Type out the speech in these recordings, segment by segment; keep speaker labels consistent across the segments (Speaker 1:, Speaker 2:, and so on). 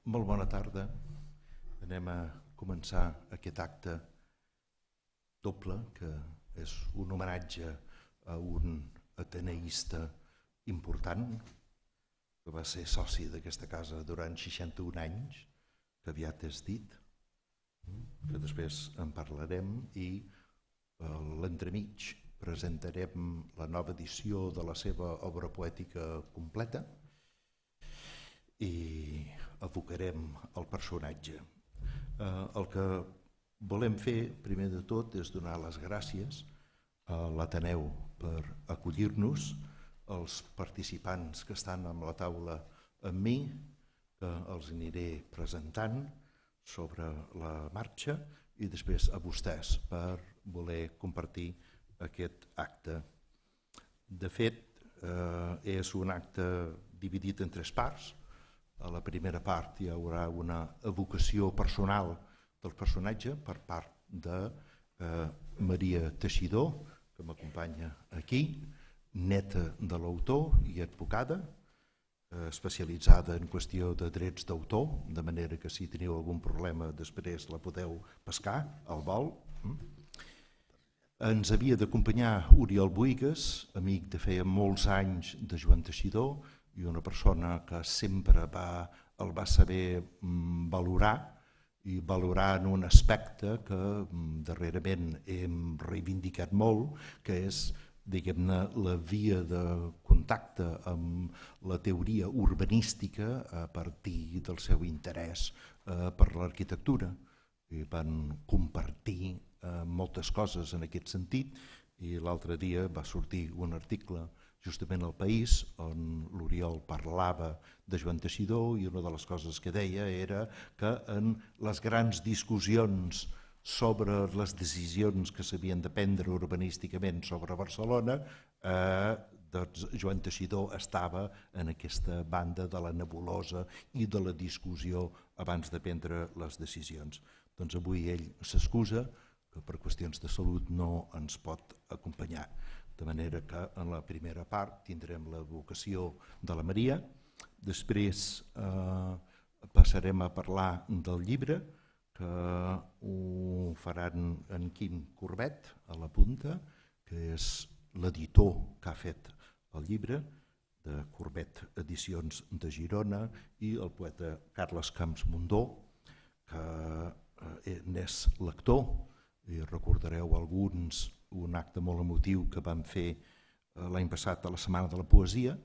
Speaker 1: Molt bona tarda. Anem a començar aquest acte doble, que és un homenatge a un ateneista important, que va ser soci d'aquesta casa durant 61 anys, que aviat és dit, que després en parlarem, i a l'entremig presentarem la nova edició de la seva obra poètica completa i evocarem el personatge. El que volem fer, primer de tot, és donar les gràcies a l'Ateneu per acollir-nos, els participants que estan a la taula amb mi, que els aniré presentant sobre la marxa, i després a vostès per voler compartir aquest acte. De fet, és un acte dividit en 3 parts. A la primera part hi haurà una evocació personal del personatge per part de Maria Teixidor, que m'acompanya aquí, neta de l'autor i advocada, especialitzada en qüestió de drets d'autor, de manera que si teniu algun problema després la podeu pescar al vol. Ens havia d'acompanyar Oriol Buigas, amic de feia molts anys de Joan Teixidor, i una persona que sempre el va saber valorar, i valorar en un aspecte que darrerament hem reivindicat molt, que és, diguem-ne, la via de contacte amb la teoria urbanística a partir del seu interès per l'arquitectura. Van compartir moltes coses en aquest sentit, i l'altre dia va sortir un article justament al País, on l'Oriol parlava de Joan Teixidor, i una de les coses que deia era que en les grans discussions sobre les decisions que s'havien de prendre urbanísticament sobre Barcelona, doncs Joan Teixidor estava en aquesta banda de la nebulosa i de la discussió abans de prendre les decisions. Doncs avui ell s'excusa, que per qüestions de salut no ens pot acompanyar. De manera que en la primera part tindrem l'evocació de la Maria, després passarem a parlar del llibre, que ho faran en Quim Corbet a la punta, que és l'editor que ha fet el llibre, de Corbet Edicions de Girona, i el poeta Carles Camps Mundó, que n'és lector, i recordareu alguns un acte molt emotiu que vam fer l'any passat a la Setmana de la Poesia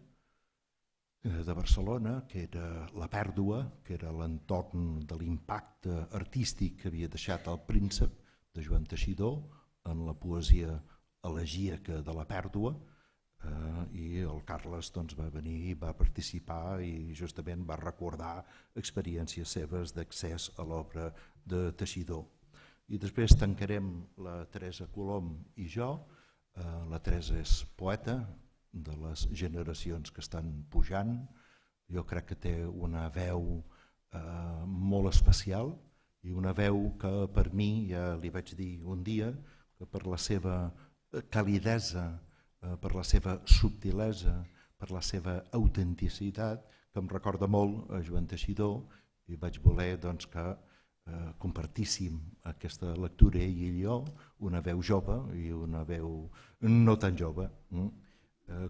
Speaker 1: de Barcelona, que era La Pèrdua, que era l'entorn de l'impacte artístic que havia deixat el Príncep de Joan Teixidor en la poesia elegíaca de La Pèrdua, i el Carles va venir i va participar i justament va recordar experiències seves d'accés a l'obra de Teixidor. I després tancarem la Teresa Colom i jo. La Teresa és poeta de les generacions que estan pujant. Jo crec que té una veu molt especial i una veu que per mi, ja li vaig dir un dia, que per la seva calidesa, per la seva subtilesa, per la seva autenticitat, que em recorda molt a Joan Teixidor, i vaig voler que compartíssim aquesta lectura ell i jo, una veu jove i una veu no tan jove.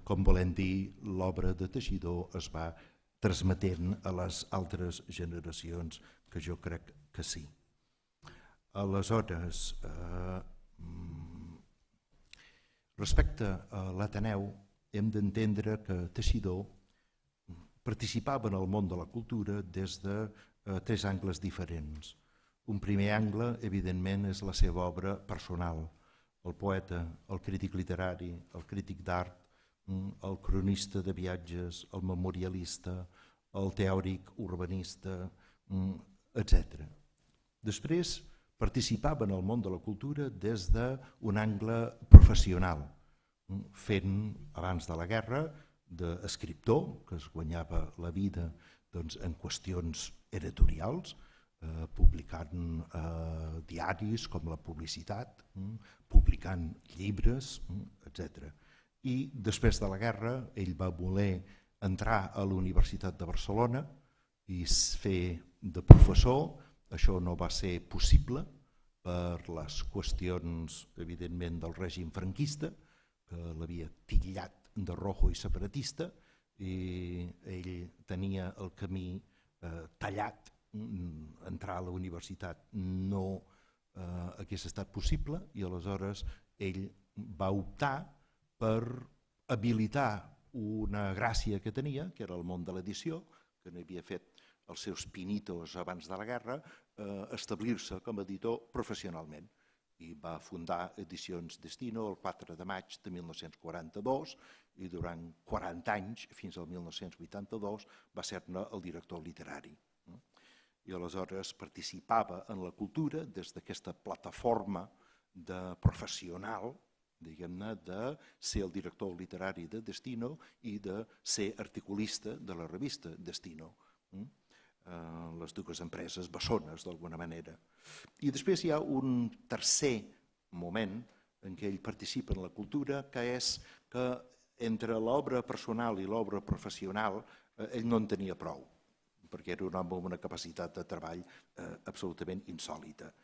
Speaker 1: Com volem dir, l'obra de Teixidor es va transmetent a les altres generacions, que jo crec que sí. Aleshores, respecte a l'Ateneu, hem d'entendre que Teixidor participava en el món de la cultura des de 3 angles diferents. Un primer angle, evidentment, és la seva obra personal. El poeta, el crític literari, el crític d'art, el cronista de viatges, el memorialista, el teòric urbanista, etc. Després, participava en el món de la cultura des d'un angle professional, fent, abans de la guerra, d'escriptor, que es guanyava la vida en qüestions editorials, publicant diaris com La Publicitat, publicant llibres, etc. I després de la guerra ell va voler entrar a la Universitat de Barcelona i fer de professor. Això no va ser possible per les qüestions, evidentment, del règim franquista, que l'havia titllat de rojo i separatista, i ell tenia el camí tallat. Entrar a la universitat no hagués estat possible i aleshores ell va optar per habilitar una gràcia que tenia, que era el món de l'edició, que n'havia fet els seus pinitos abans de la guerra, establir-se com a editor professionalment. I va fundar Edicions Destino el 4 de maig de 1942 i durant 40 anys, fins al 1982, va ser-ne el director literari. I aleshores participava en la cultura des d'aquesta plataforma de professional, diguem-ne, de ser el director literari de Destino i de ser articulista de la revista Destino. Les dues empreses bessones, d'alguna manera. I després hi ha un tercer moment en què ell participa en la cultura, que és que entre l'obra personal i l'obra professional ell no en tenia prou, perquè era un home amb una capacitat de treball absolutament insòlita.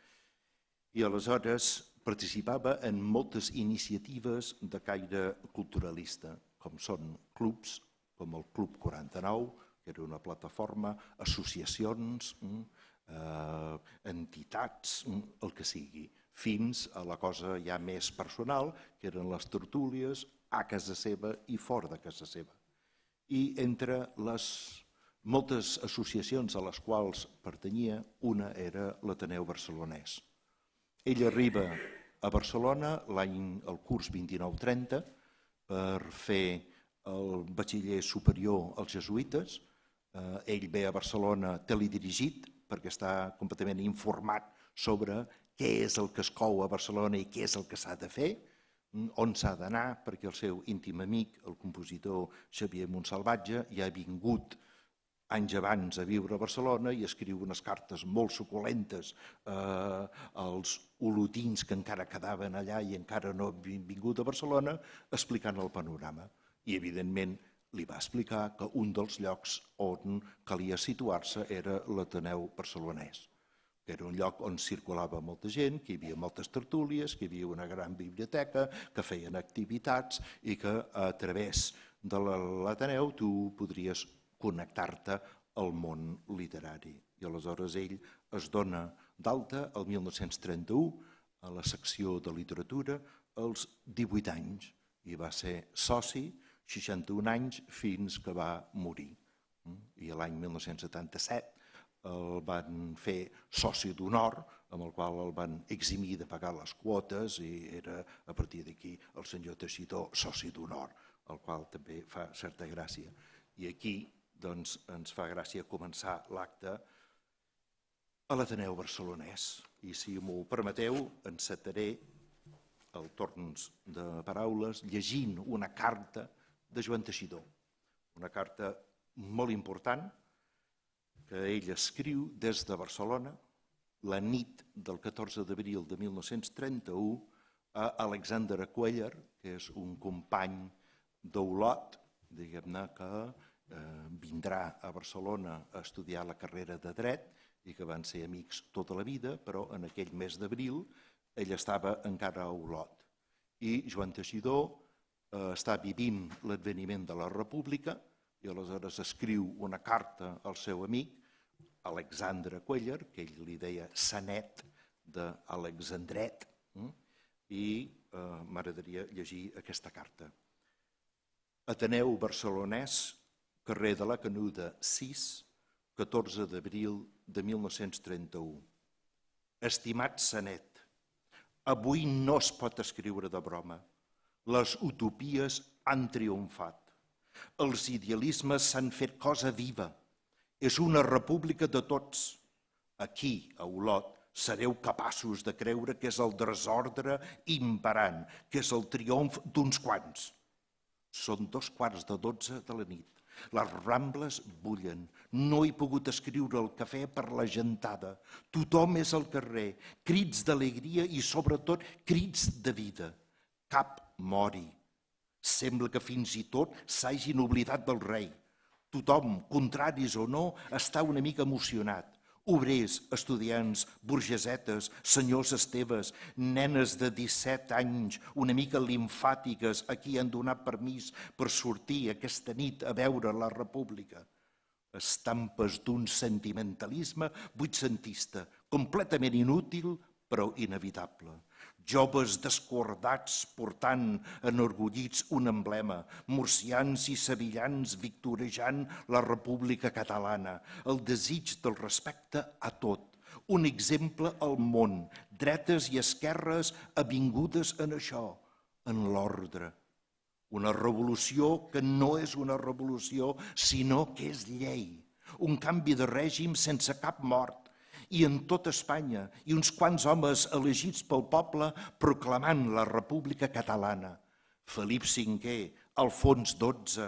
Speaker 1: I aleshores participava en moltes iniciatives de caire culturalista, com són clubs, com el Club 49, que era una plataforma, associacions, entitats, el que sigui, fins a la cosa ja més personal, que eren les tertúlies a casa seva i fora de casa seva. I entre les moltes associacions a les quals pertanyia, una era l'Ateneu Barcelonès. Ell arriba a Barcelona el curs 29-30 per fer el batxiller superior als jesuïtes. Ell ve a Barcelona teledirigit perquè està completament informat sobre què és el que es cou a Barcelona i què és el que s'ha de fer, on s'ha d'anar, perquè el seu íntim amic, el compositor Xavier Montsalvatge, ja ha vingut anys abans a viure a Barcelona i escriu unes cartes molt suculentes als olotins que encara quedaven allà i encara no havien vingut a Barcelona, explicant el panorama. I, evidentment, li va explicar que un dels llocs on calia situar-se era l'Ateneu Barcelonès, que era un lloc on circulava molta gent, que hi havia moltes tertúlies, que hi havia una gran biblioteca, que feien activitats i que a través de l'Ateneu tu podries connectar-te al món literari. I aleshores ell es dona d'alta el 1931 a la secció de literatura als 18 anys i va ser soci 61 anys fins que va morir. I l'any 1977 el van fer soci d'honor, amb el qual el van eximir de pagar les quotes i era a partir d'aquí el senyor Teixidor soci d'honor, el qual també fa certa gràcia. I aquí doncs ens fa gràcia començar l'acte a l'Ateneu Barcelonès. I si m'ho permeteu, encetaré el torn de paraules llegint una carta de Joan Teixidor, una carta molt important que ell escriu des de Barcelona la nit del 14 d'abril de 1931 a Alexander Cuéllar, que és un company d'Olot, diguem-ne, que vindrà a Barcelona a estudiar la carrera de dret i que van ser amics tota la vida, però en aquell mes d'abril ell estava encara a Olot. I Joan Teixidor està vivint l'adveniment de la República i aleshores escriu una carta al seu amic, Alexandre Cuéllar, que ell li deia Sanet d'Alexandret, i m'agradaria llegir aquesta carta. Ateneu Barcelonès, carrer de la Canuda 6, 14 d'abril de 1931. Estimat Sanet, avui no es pot escriure de broma. Les utopies han triomfat. Els idealismes s'han fet cosa viva. És una república de tots. Aquí, a Olot, sereu capaços de creure que és el desordre imperant, que és el triomf d'uns quants. Són 2:15 de la nit. Les Rambles bullen. No he pogut escriure el cafè per la gentada. Tothom és al carrer. Crits d'alegria i, sobretot, crits de vida. Cap mori. Sembla que fins i tot s'hagin oblidat del rei. Tothom, contraris o no, està una mica emocionat. Obrers, estudiants, burgesetes, senyors esteves, nenes de 17 anys, una mica limfàtiques, a qui han donat permís per sortir aquesta nit a veure la República. Estampes d'un sentimentalisme vuitcentista, completament inútil però inevitable. Joves descordats portant enorgullits un emblema, murcians i sevillans victorejant la República Catalana, el desig del respecte a tot, un exemple al món, dretes i esquerres avingudes en això, en l'ordre. Una revolució que no és una revolució, sinó que és llei. Un canvi de règim sense cap mort. I en tota Espanya, i uns quants homes elegits pel poble proclamant la República Catalana. Felip V, Alfons XII,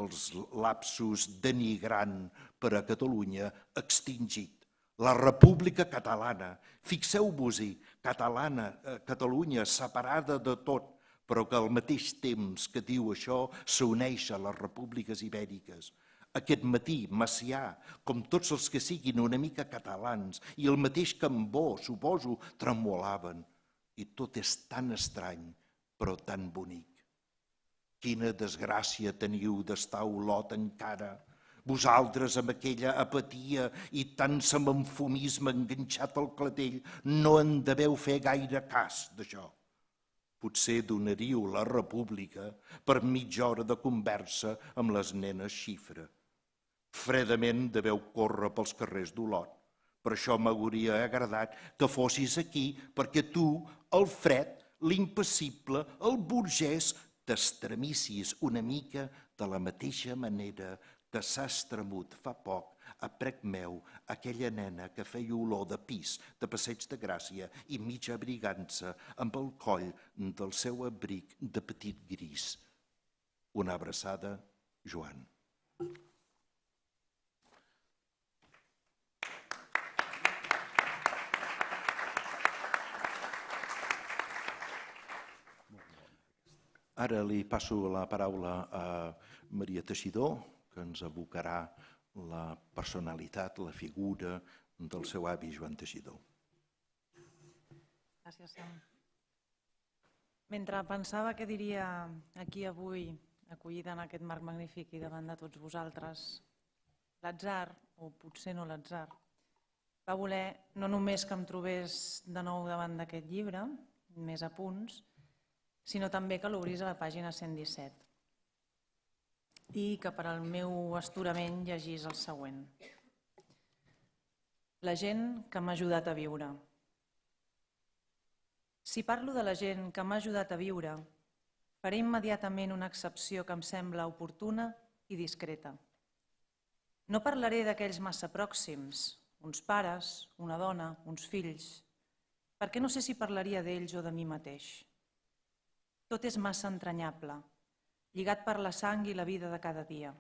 Speaker 1: els lapsus denigrant per a Catalunya extingit. La República Catalana, fixeu-vos-hi, Catalunya separada de tot, però que al mateix temps que diu això s'uneix a les repúbliques ibèriques. Aquest matí, Macià, com tots els que siguin una mica catalans, i el mateix Cambó, suposo, tremolaven. I tot és tan estrany, però tan bonic. Quina desgràcia teniu d'estar a Olot encara, vosaltres amb aquella apatia i tant semenfumisme enganxat al clatell, no en deveu fer gaire cas d'això. Potser donaríeu la República per mitja hora de conversa amb les nenes xifra. Fredament deveu córrer pels carrers d'Olot. Per això m'hauria agradat que fossis aquí, perquè tu, el fred, l'impassible, el burgès, t'estremissis una mica de la mateixa manera que s'ha estremut fa poc a prec meu aquella nena que feia olor de pis, de Passeig de Gràcia i mitja abrigant-se amb el coll del seu abric de petit gris. Una abraçada, Joan. Ara li passo la paraula a Maria Teixidor, que ens evocarà la personalitat, la figura del seu avi Joan Teixidor.
Speaker 2: Gràcies, Sam. Mentre pensava què diria aquí avui, acollida en aquest marc magnífic i davant de tots vosaltres, l'atzar, o potser no l'atzar, va voler no només que em trobés de nou davant d'aquest llibre, més a punts, sinó també que l'obrís a la pàgina 117 i que per al meu astorament llegís el següent. La gent que m'ha ajudat a viure. Si parlo de la gent que m'ha ajudat a viure, faré immediatament una excepció que em sembla oportuna i discreta. No parlaré d'aquells massa pròxims, uns pares, una dona, uns fills, perquè no sé si parlaria d'ells o de mi mateix. Tot és massa entranyable, lligat per la sang i la vida de cada dia.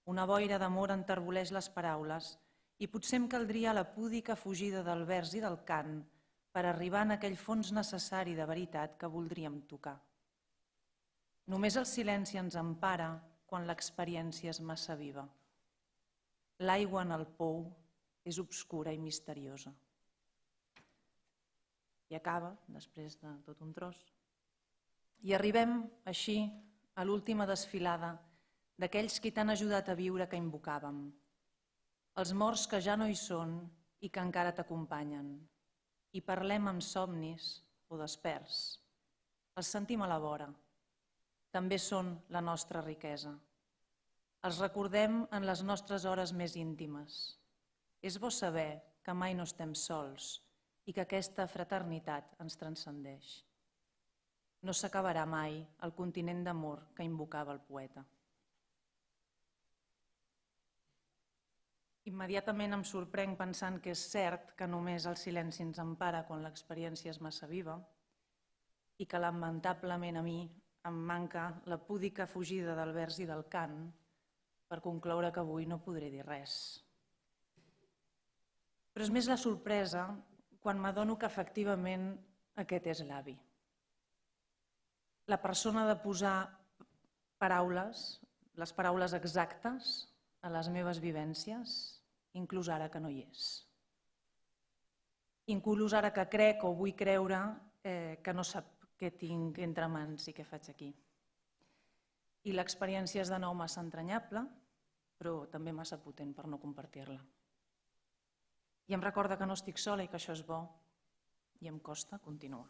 Speaker 2: Una boira d'amor enterboleix les paraules i potser em caldria la púdica fugida del vers i del cant per arribar en aquell fons necessari de veritat que voldríem tocar. Només el silenci ens empara quan l'experiència és massa viva. L'aigua en el pou és obscura i misteriosa. I acaba, després de tot un tros. I arribem, així, a l'última desfilada d'aquells qui t'han ajudat a viure que invocàvem. Els morts que ja no hi són i que encara t'acompanyen. I parlem amb somnis o desperts. Els sentim a la vora. També són la nostra riquesa. Els recordem en les nostres hores més íntimes. És bo saber que mai no estem sols i que aquesta fraternitat ens transcendeix. No s'acabarà mai el continent d'amor que invocava el poeta. Immediatament em sorprenc pensant que és cert que només el silenci ens empara quan l'experiència és massa viva i que lamentablement a mi em manca la púdica fugida del vers i del cant per concloure que avui no podré dir res. Però és més la sorpresa quan m'adono que efectivament aquest és l'avi. La persona de posar paraules, les paraules exactes, a les meves vivències, inclús ara que no hi és. Inclús ara que crec o vull creure que no sap què tinc entre mans i què faig aquí. I l'experiència és de nou massa entranyable, però també massa potent per no compartir-la. I em recorda que no estic sola i que això és bo, i em costa continuar.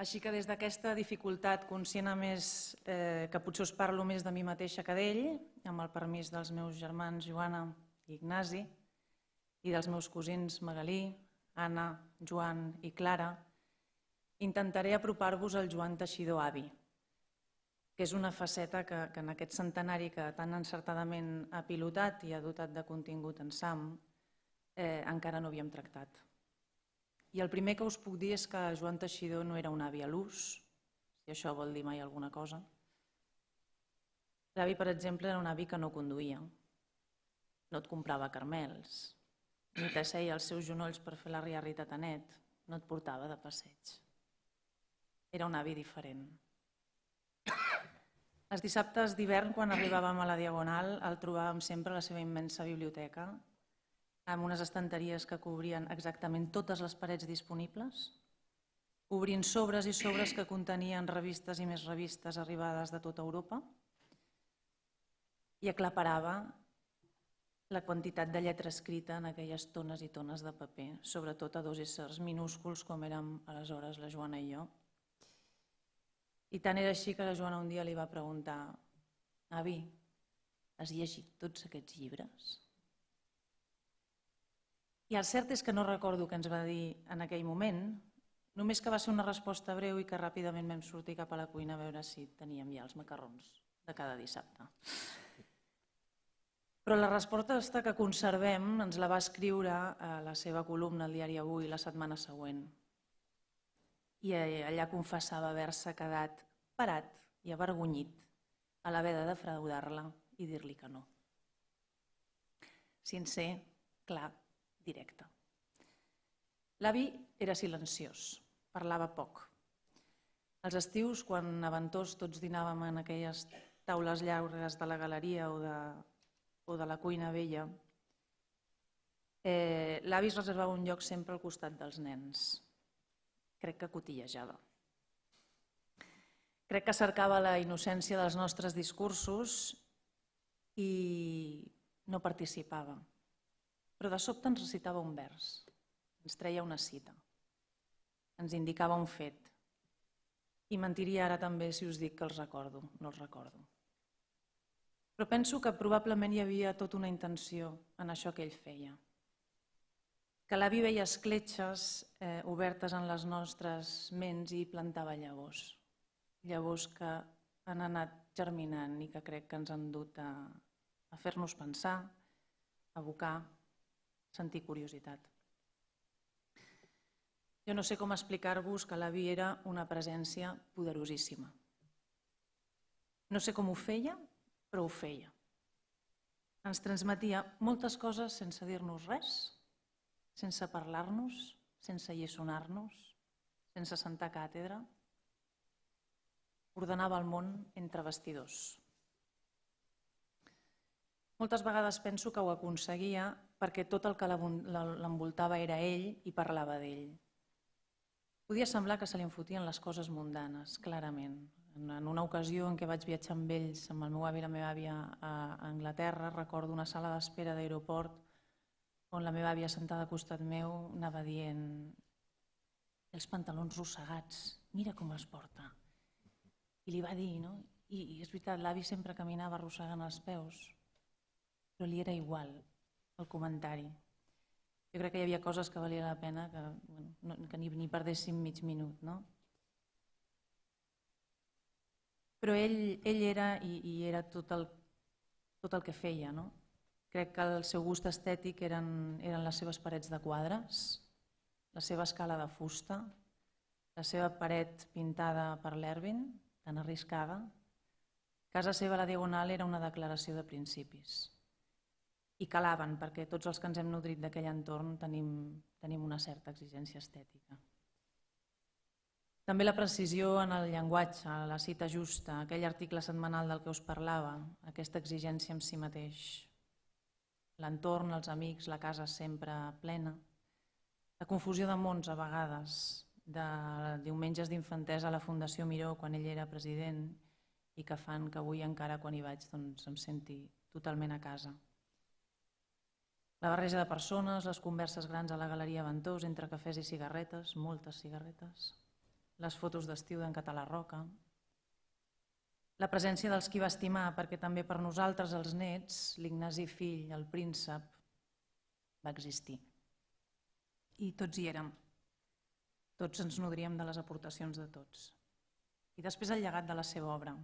Speaker 2: Així que des d'aquesta dificultat, conscient a més que potser us parlo més de mi mateixa que d'ell, amb el permís dels meus germans Joana i Ignasi, i dels meus cosins Magalí, Anna, Joan i Clara, intentaré apropar-vos al Joan Teixidor avi, que és una faceta que en aquest centenari que tan encertadament ha pilotat i ha dotat de contingut en Sam, encara no havíem tractat. I el primer que us puc dir és que Joan Teixidor no era un avi a l'ús, si això vol dir mai alguna cosa. L'avi, per exemple, era un avi que no conduïa, no et comprava caramels, ni t'asseia als seus genolls per fer la riarrita a net, no et portava de passeig. Era un avi diferent. Els dissabtes d'hivern, quan arribàvem a la Diagonal, el trobàvem sempre a la seva immensa biblioteca, amb unes estanteries que cobrien exactament totes les parets disponibles, obrint sobres i sobres que contenien revistes i més revistes arribades de tota Europa, i aclaparava la quantitat de lletra escrita en aquelles tones i tones de paper, sobretot a dos éssers minúsculs com érem aleshores la Joana i jo. I tant era així que la Joana un dia li va preguntar: «Avi, has llegit tots aquests llibres?» I el cert és que no recordo què ens va dir en aquell moment, només que va ser una resposta breu i que ràpidament vam sortir cap a la cuina a veure si teníem ja els macarrons de cada dissabte. Però la resposta que conservem ens la va escriure a la seva columna al diari Avui la setmana següent. I allà confessava haver-se quedat parat i avergonyit a l'haver de defraudar-la i dir-li que no. Sincer, clar, directe. L'avi era silenciós, parlava poc. Els estius, quan a Ventós tots dinàvem en aquelles taules llargues de la galeria o de la cuina vella, l'avi es reservava un lloc sempre al costat dels nens. Crec que cotillejava. Crec que cercava la innocència dels nostres discursos i no participava. Però de sobte ens recitava un vers, ens treia una cita, ens indicava un fet. I mentiria ara també si us dic que els recordo, no els recordo. Però penso que probablement hi havia tota una intenció en això que ell feia. Que l'avi veia escletxes obertes en les nostres ments i plantava llavors. Llavors que han anat germinant i que crec que ens han dut a fer-nos pensar, abocar, sentir curiositat. Jo no sé com explicar-vos que l'avi era una presència poderosíssima. No sé com ho feia, però ho feia. Ens transmetia moltes coses sense dir-nos res, sense parlar-nos, sense lliçonar-nos, sense sentar càtedra. Ordenava el món entre vestidors. Moltes vegades penso que ho aconseguia perquè tot el que l'envoltava era ell i parlava d'ell. Podia semblar que se li enfotien les coses mundanes, clarament. En una ocasió en què vaig viatjar amb ells, amb el meu avi i la meva àvia a Anglaterra, recordo una sala d'espera d'aeroport on la meva àvia sentada al costat meu anava dient: els pantalons rossegats, mira com els porta. I li va dir, no? I és veritat, l'avi sempre caminava arrossegant els peus, però li era igual el comentari. Jo crec que hi havia coses que valia la pena que ni perdéssim mig minut, no? Però ell era i era tot el que feia, no? Crec que el seu gust estètic eren les seves parets de quadres, la seva escala de fusta, la seva paret pintada per l'Ervin, tan arriscada. Casa seva a la Diagonal era una declaració de principis. I calaven, perquè tots els que ens hem nodrit d'aquell entorn tenim una certa exigència estètica. També la precisió en el llenguatge, la cita justa, aquell article setmanal del que us parlava, aquesta exigència amb si mateix. L'entorn, els amics, la casa sempre plena. La confusió de mons a vegades, de diumenges d'infantesa a la Fundació Miró quan ell era president i que fan que avui encara quan hi vaig doncs, em senti totalment a casa. La barreja de persones, les converses grans a la Galeria Ventós entre cafès i cigarretes, moltes cigarretes, les fotos d'estiu d'en Català Roca, la presència dels qui va estimar, perquè també per nosaltres, els nets, l'Ignasi fill, el príncep, va existir. I tots hi érem. Tots ens nodríem de les aportacions de tots. I després el llegat de la seva obra.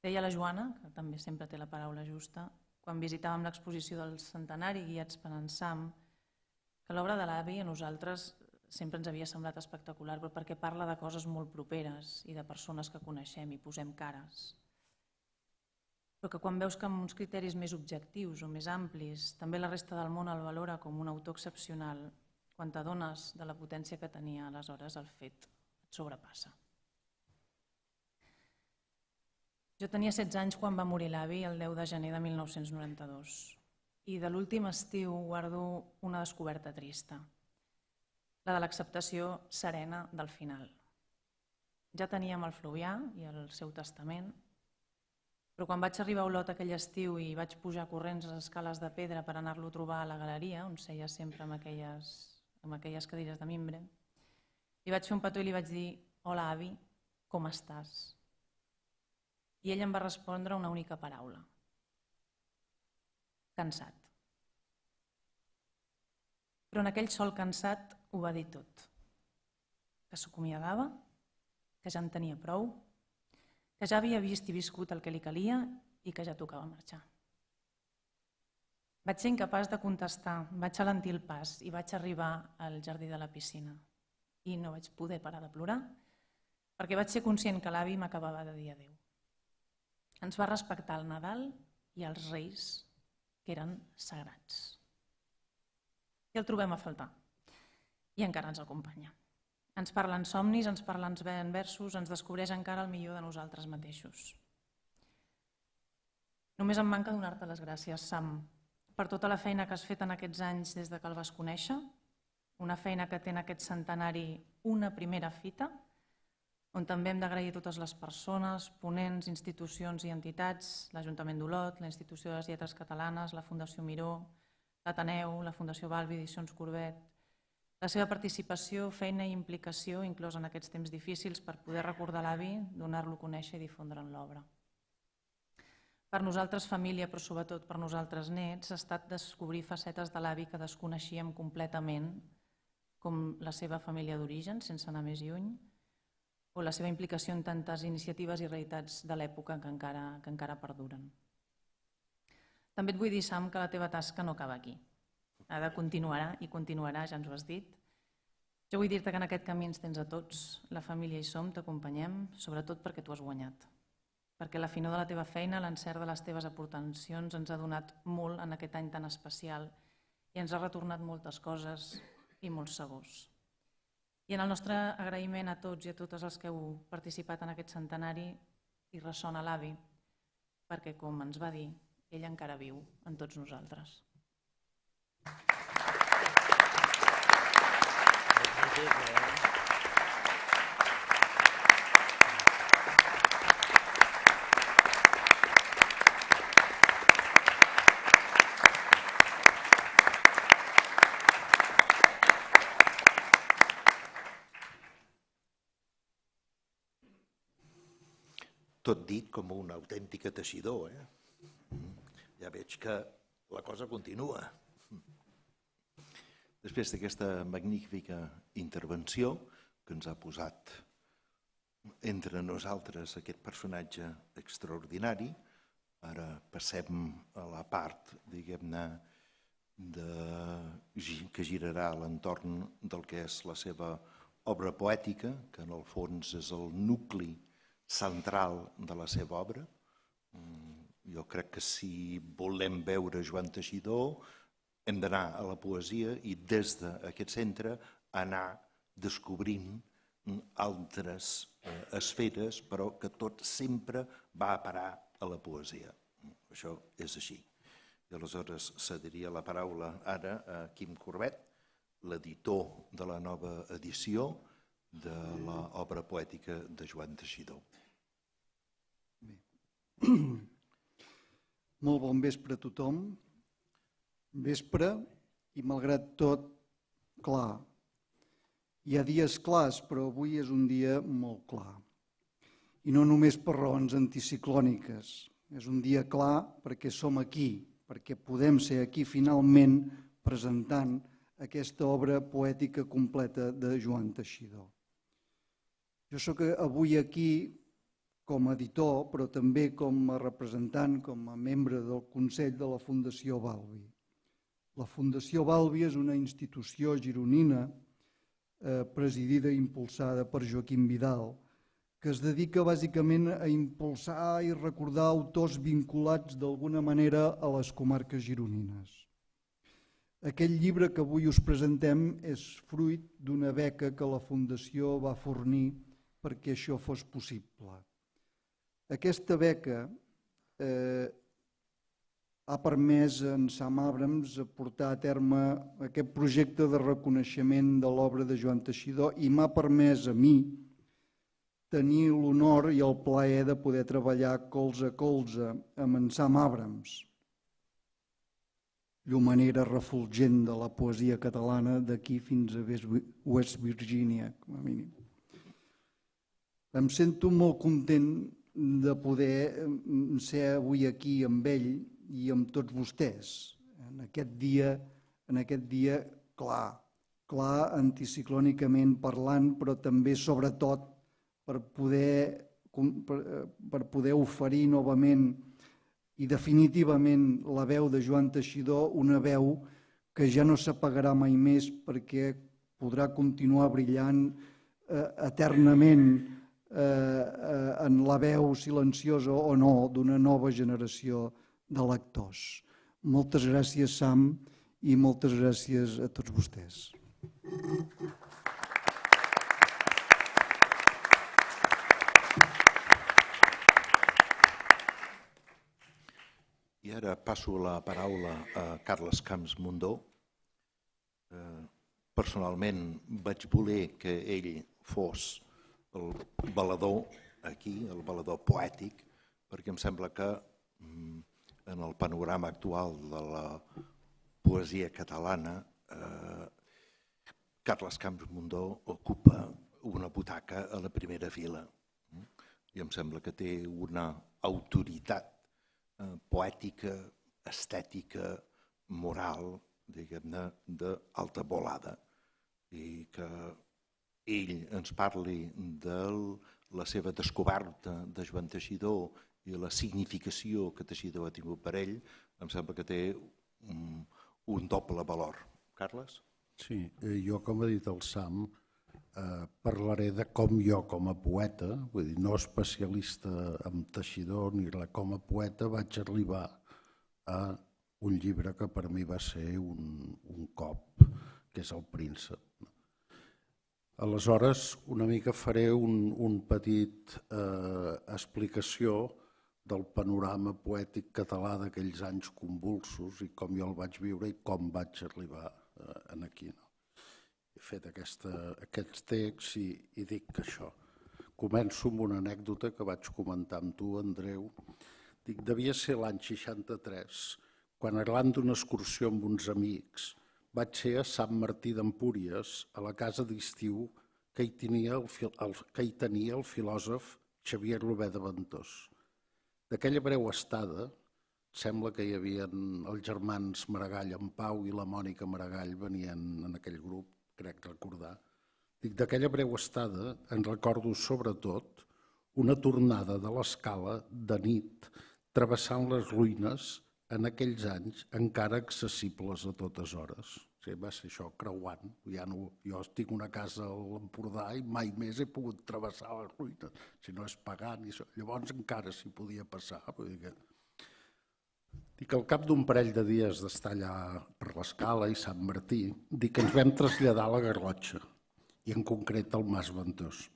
Speaker 2: Deia la Joana, que també sempre té la paraula justa, quan visitàvem l'exposició del centenari guiats per en Sam, que l'obra de l'avi a nosaltres sempre ens havia semblat espectacular, però perquè parla de coses molt properes i de persones que coneixem i posem cares. Però que quan veus que amb uns criteris més objectius o més amplis, també la resta del món el valora com un autor excepcional, quan t'adones de la potència que tenia aleshores, el fet et sobrepassa. Jo tenia 16 anys quan va morir l'avi el 10 de gener de 1992 i de l'últim estiu guardo una descoberta trista, la de l'acceptació serena del final. Ja teníem el Fluvià i el seu testament, però quan vaig arribar a Olot aquell estiu i vaig pujar corrents les escales de pedra per anar-lo a trobar a la galeria, on seia sempre amb aquelles cadires de mimbre, li vaig fer un petó i li vaig dir: «Hola, avi, com estàs?» I ell em va respondre una única paraula: cansat. Però en aquell sol cansat ho va dir tot. Que s'acomiadava, que ja en tenia prou, que ja havia vist i viscut el que li calia i que ja tocava marxar. Vaig ser incapaç de contestar, vaig alentir el pas i vaig arribar al jardí de la piscina. I no vaig poder parar de plorar perquè vaig ser conscient que l'avi m'acabava de dir adéu. Ens va respectar el Nadal i els Reis, que eren sagrats. I el trobem a faltar. I encara ens acompanya. Ens parla en somnis, ens parla en versos, ens descobreix encara el millor de nosaltres mateixos. Només em manca donar-te les gràcies, Sam, per tota la feina que has fet en aquests anys des que el vas conèixer, una feina que té en aquest centenari una primera fita, on també hem d'agrair a totes les persones, ponents, institucions i entitats, l'Ajuntament d'Olot, la Institució de les Lletres Catalanes, la Fundació Miró, l'Ateneu, la Fundació Balbi, Edicions Corbet, la seva participació, feina i implicació, inclòs en aquests temps difícils, per poder recordar l'avi, donar-lo a conèixer i difondre'n l'obra. Per nosaltres, família, però sobretot per nosaltres nets, ha estat descobrir facetes de l'avi que desconeixíem completament, com la seva família d'origen, sense anar més lluny, o la seva implicació en tantes iniciatives i realitats de l'època que encara perduren. També et vull dir, Sam, que la teva tasca no acaba aquí. Ha de continuar i continuarà, ja ens ho has dit. Jo vull dir-te que en aquest camí ens tens a tots, la família hi som, t'acompanyem, sobretot perquè tu has guanyat. Perquè la finor de la teva feina, l'encert de les teves aportacions ens ha donat molt en aquest any tan especial i ens ha retornat moltes coses i molts sabors. I en el nostre agraïment a tots i a totes els que heu participat en aquest centenari hi ressona l'avi, perquè, com ens va dir, ell encara viu en tots nosaltres.
Speaker 1: Tot dit com un autèntic teixidor. Ja veig que la cosa continua. Després d'aquesta magnífica intervenció que ens ha posat entre nosaltres aquest personatge extraordinari, ara passem a la part, diguem-ne, que girarà a l'entorn del que és la seva obra poètica, que en el fons és el nucli central de la seva obra. Jo crec que si volem veure Joan Teixidor hem d'anar a la poesia i des d'aquest centre anar descobrint altres esferes, però que tot sempre va a parar a la poesia. Això és així. I aleshores cediria la paraula ara a Quim Corbet, l'editor de la nova edició de l'obra poètica de Joan Teixidor.
Speaker 3: Molt bon vespre a tothom. Vespre i, malgrat tot, clar. Hi ha dies clars, però avui és un dia molt clar. I no només per raons anticiclòniques. És un dia clar perquè som aquí, perquè podem ser aquí finalment presentant aquesta obra poètica completa de Joan Teixidor. Jo soc avui aquí com a editor, però també com a representant, com a membre del Consell de la Fundació Balbi. La Fundació Balbi és una institució gironina presidida i impulsada per Joaquim Vidal, que es dedica bàsicament a impulsar i recordar autors vinculats d'alguna manera a les comarques gironines. Aquest llibre que avui us presentem és fruit d'una beca que la Fundació va fornir perquè això fos possible. Aquesta beca ha permès a en Sam Abrams portar a terme aquest projecte de reconeixement de l'obra de Joan Teixidor i m'ha permès a mi tenir l'honor i el plaer de poder treballar colze a colze amb en Sam Abrams, llumanera refulgent de la poesia catalana d'aquí fins a West Virginia, com a mínim. Em sento molt content de poder ser avui aquí amb ell i amb tots vostès, en aquest dia clar anticiclònicament parlant, però també, sobretot, per poder oferir novament i definitivament la veu de Joan Teixidor, una veu que ja no s'apagarà mai més perquè podrà continuar brillant eternament en la veu silenciosa o no d'una nova generació de lectors. Moltes gràcies, Sam, i moltes gràcies a tots vostès.
Speaker 1: I ara passo la paraula a Carles Camps Mundó. Personalment vaig voler que ell fos el balador aquí, el balador poètic, perquè em sembla que en el panorama actual de la poesia catalana, Carles Camps Mundó ocupa una butaca a la primera fila i em sembla que té una autoritat poètica, estètica, moral, diguem-ne, d'alta volada, i que ell ens parli de la seva descoberta de Joan Teixidor i la significació que Teixidor ha tingut per ell, em sembla que té un doble valor. Carles?
Speaker 4: Sí, jo, com ha dit el Sam, parlaré de com jo, com a poeta, vull dir, no especialista en Teixidor ni com a poeta, vaig arribar a un llibre que per mi va ser un cop, que és El príncep. Aleshores, una mica faré un petit explicació del panorama poètic català d'aquells anys convulsos i com jo el vaig viure i com vaig arribar aquí. He fet aquest text i dic que això. Començo amb una anècdota que vaig comentar amb tu, Andreu. Dic, devia ser l'any 63, quan arran d'una excursió amb uns amics vaig ser a Sant Martí d'Empúries, a la casa d'estiu que hi tenia el filòsof Xavier Rubé de Ventós. D'aquella breu estada, sembla que hi havia els germans Maragall, en Pau i la Mònica Maragall venien en aquell grup, crec recordar. Dic, d'aquella breu estada en recordo sobretot una tornada de l'escala de nit travessant les ruïnes en aquells anys encara accessibles a totes hores. Va ser això, creuant. Jo tinc una casa a l'Empordà i mai més he pogut travessar les ruïnes, si no és pagant. Llavors encara s'hi podia passar. Dic, al cap d'un parell de dies d'estar allà per l'escala i Sant Martí, dic que ens vam traslladar a la Garrotxa i en concret al Mas Ventós,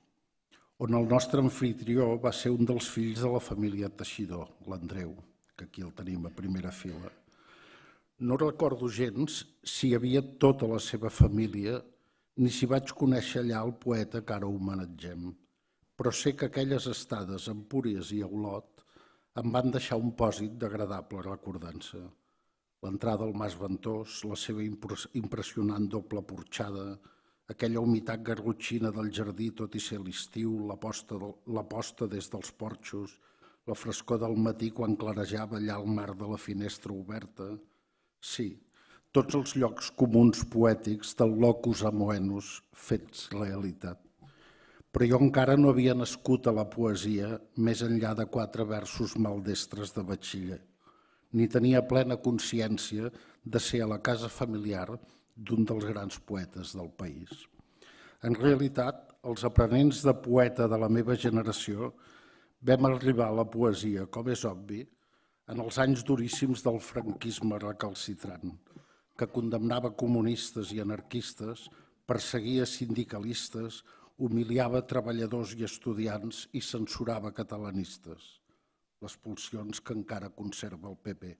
Speaker 4: on el nostre anfitrió va ser un dels fills de la família Teixidor, l'Andreu, que aquí el tenim a primera fila. No recordo gens si hi havia tota la seva família ni si vaig conèixer allà el poeta que ara homenatgem, però sé que aquelles estades a Empúries i a Olot em van deixar un pòsit d'agradable recordança. L'entrada al Mas Ventós, la seva impressionant doble porxada, aquella humitat garrotxina del jardí tot i ser l'estiu, la posta des dels porxos, la frescor del matí quan clarejava allà al mar de la finestra oberta. Sí, tots els llocs comuns poètics del locus amoenus fets realitat. Però jo encara no havia nascut a la poesia més enllà de 4 versos maldestres de batxiller, ni tenia plena consciència de ser a la casa familiar d'un dels grans poetes del país. En realitat, els aprenents de poeta de la meva generació vam arribar a la poesia, com és obvi, en els anys duríssims del franquisme recalcitrant, que condemnava comunistes i anarquistes, perseguia sindicalistes, humiliava treballadors i estudiants i censurava catalanistes, les pulsions que encara conserva el PP,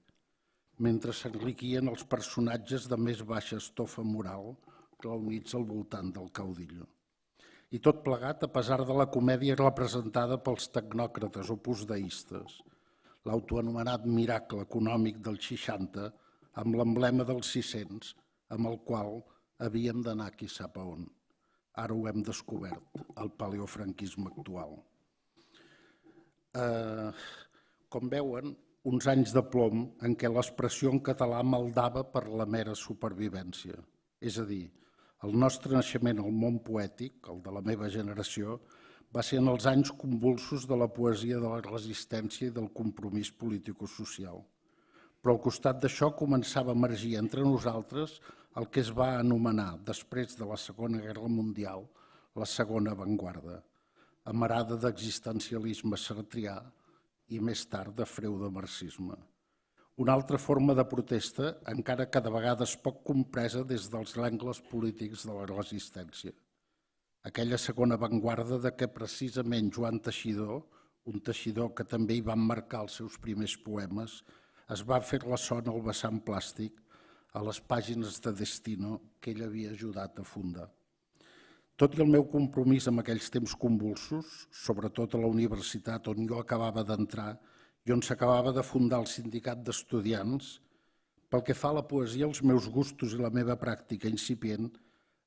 Speaker 4: mentre s'enriquien els personatges de més baixa estofa moral reunits al voltant del caudillo. I tot plegat a pesar de la comèdia representada pels tecnòcrates opusdeistes, l'autoanomenat miracle econòmic dels 60, amb l'emblema dels 600, amb el qual havíem d'anar qui sap a on. Ara ho hem descobert, el paleofranquisme actual. Com veuen, uns anys de plom en què l'expressió en català maldava per la mera supervivència. És a dir, el nostre naixement al món poètic, el de la meva generació, va ser en els anys convulsos de la poesia de la resistència i del compromís político-social. Però al costat d'això començava a emergir entre nosaltres el que es va anomenar, després de la Segona Guerra Mundial, la segona avantguarda, amarada d'existencialisme sartrià i més tard de freudomarxisme. Una altra forma de protesta, encara que de vegades poc compresa des dels angles polítics de la resistència. Aquella segona avantguarda de què precisament Joan Teixidor, un teixidor que també hi van marcar els seus primers poemes, es va fer ressò en el vessant plàstic a les pàgines de Destino que ell havia ajudat a fundar. Tot i el meu compromís amb aquells temps convulsos, sobretot a la universitat on jo acabava d'entrar i on s'acabava de fundar el sindicat d'estudiants, pel que fa a la poesia, els meus gustos i la meva pràctica incipient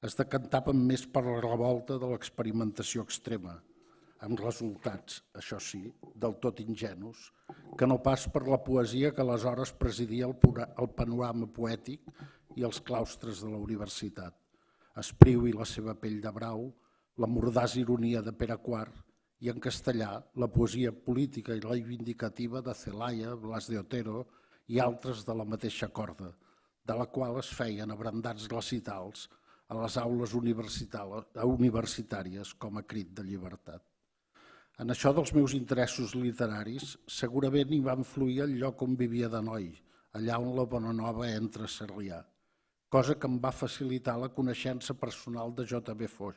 Speaker 4: es decantaven més per la revolta de l'experimentació extrema, amb resultats, això sí, del tot ingenus, que no pas per la poesia que aleshores presidia el panorama poètic i els claustres de la universitat. Espriu i la seva pell de brau, la mordàs ironia de Pere IV i en castellà la poesia política i reivindicativa de Celaya, Blas de Otero i altres de la mateixa corda, de la qual es feien abrandats recitals a les aules universitàries com a crit de llibertat. En això dels meus interessos literaris segurament hi va influir el lloc on vivia de noi, allà on la Bonanova entra a Sarrià, cosa que em va facilitar la coneixença personal de J.B. Foix,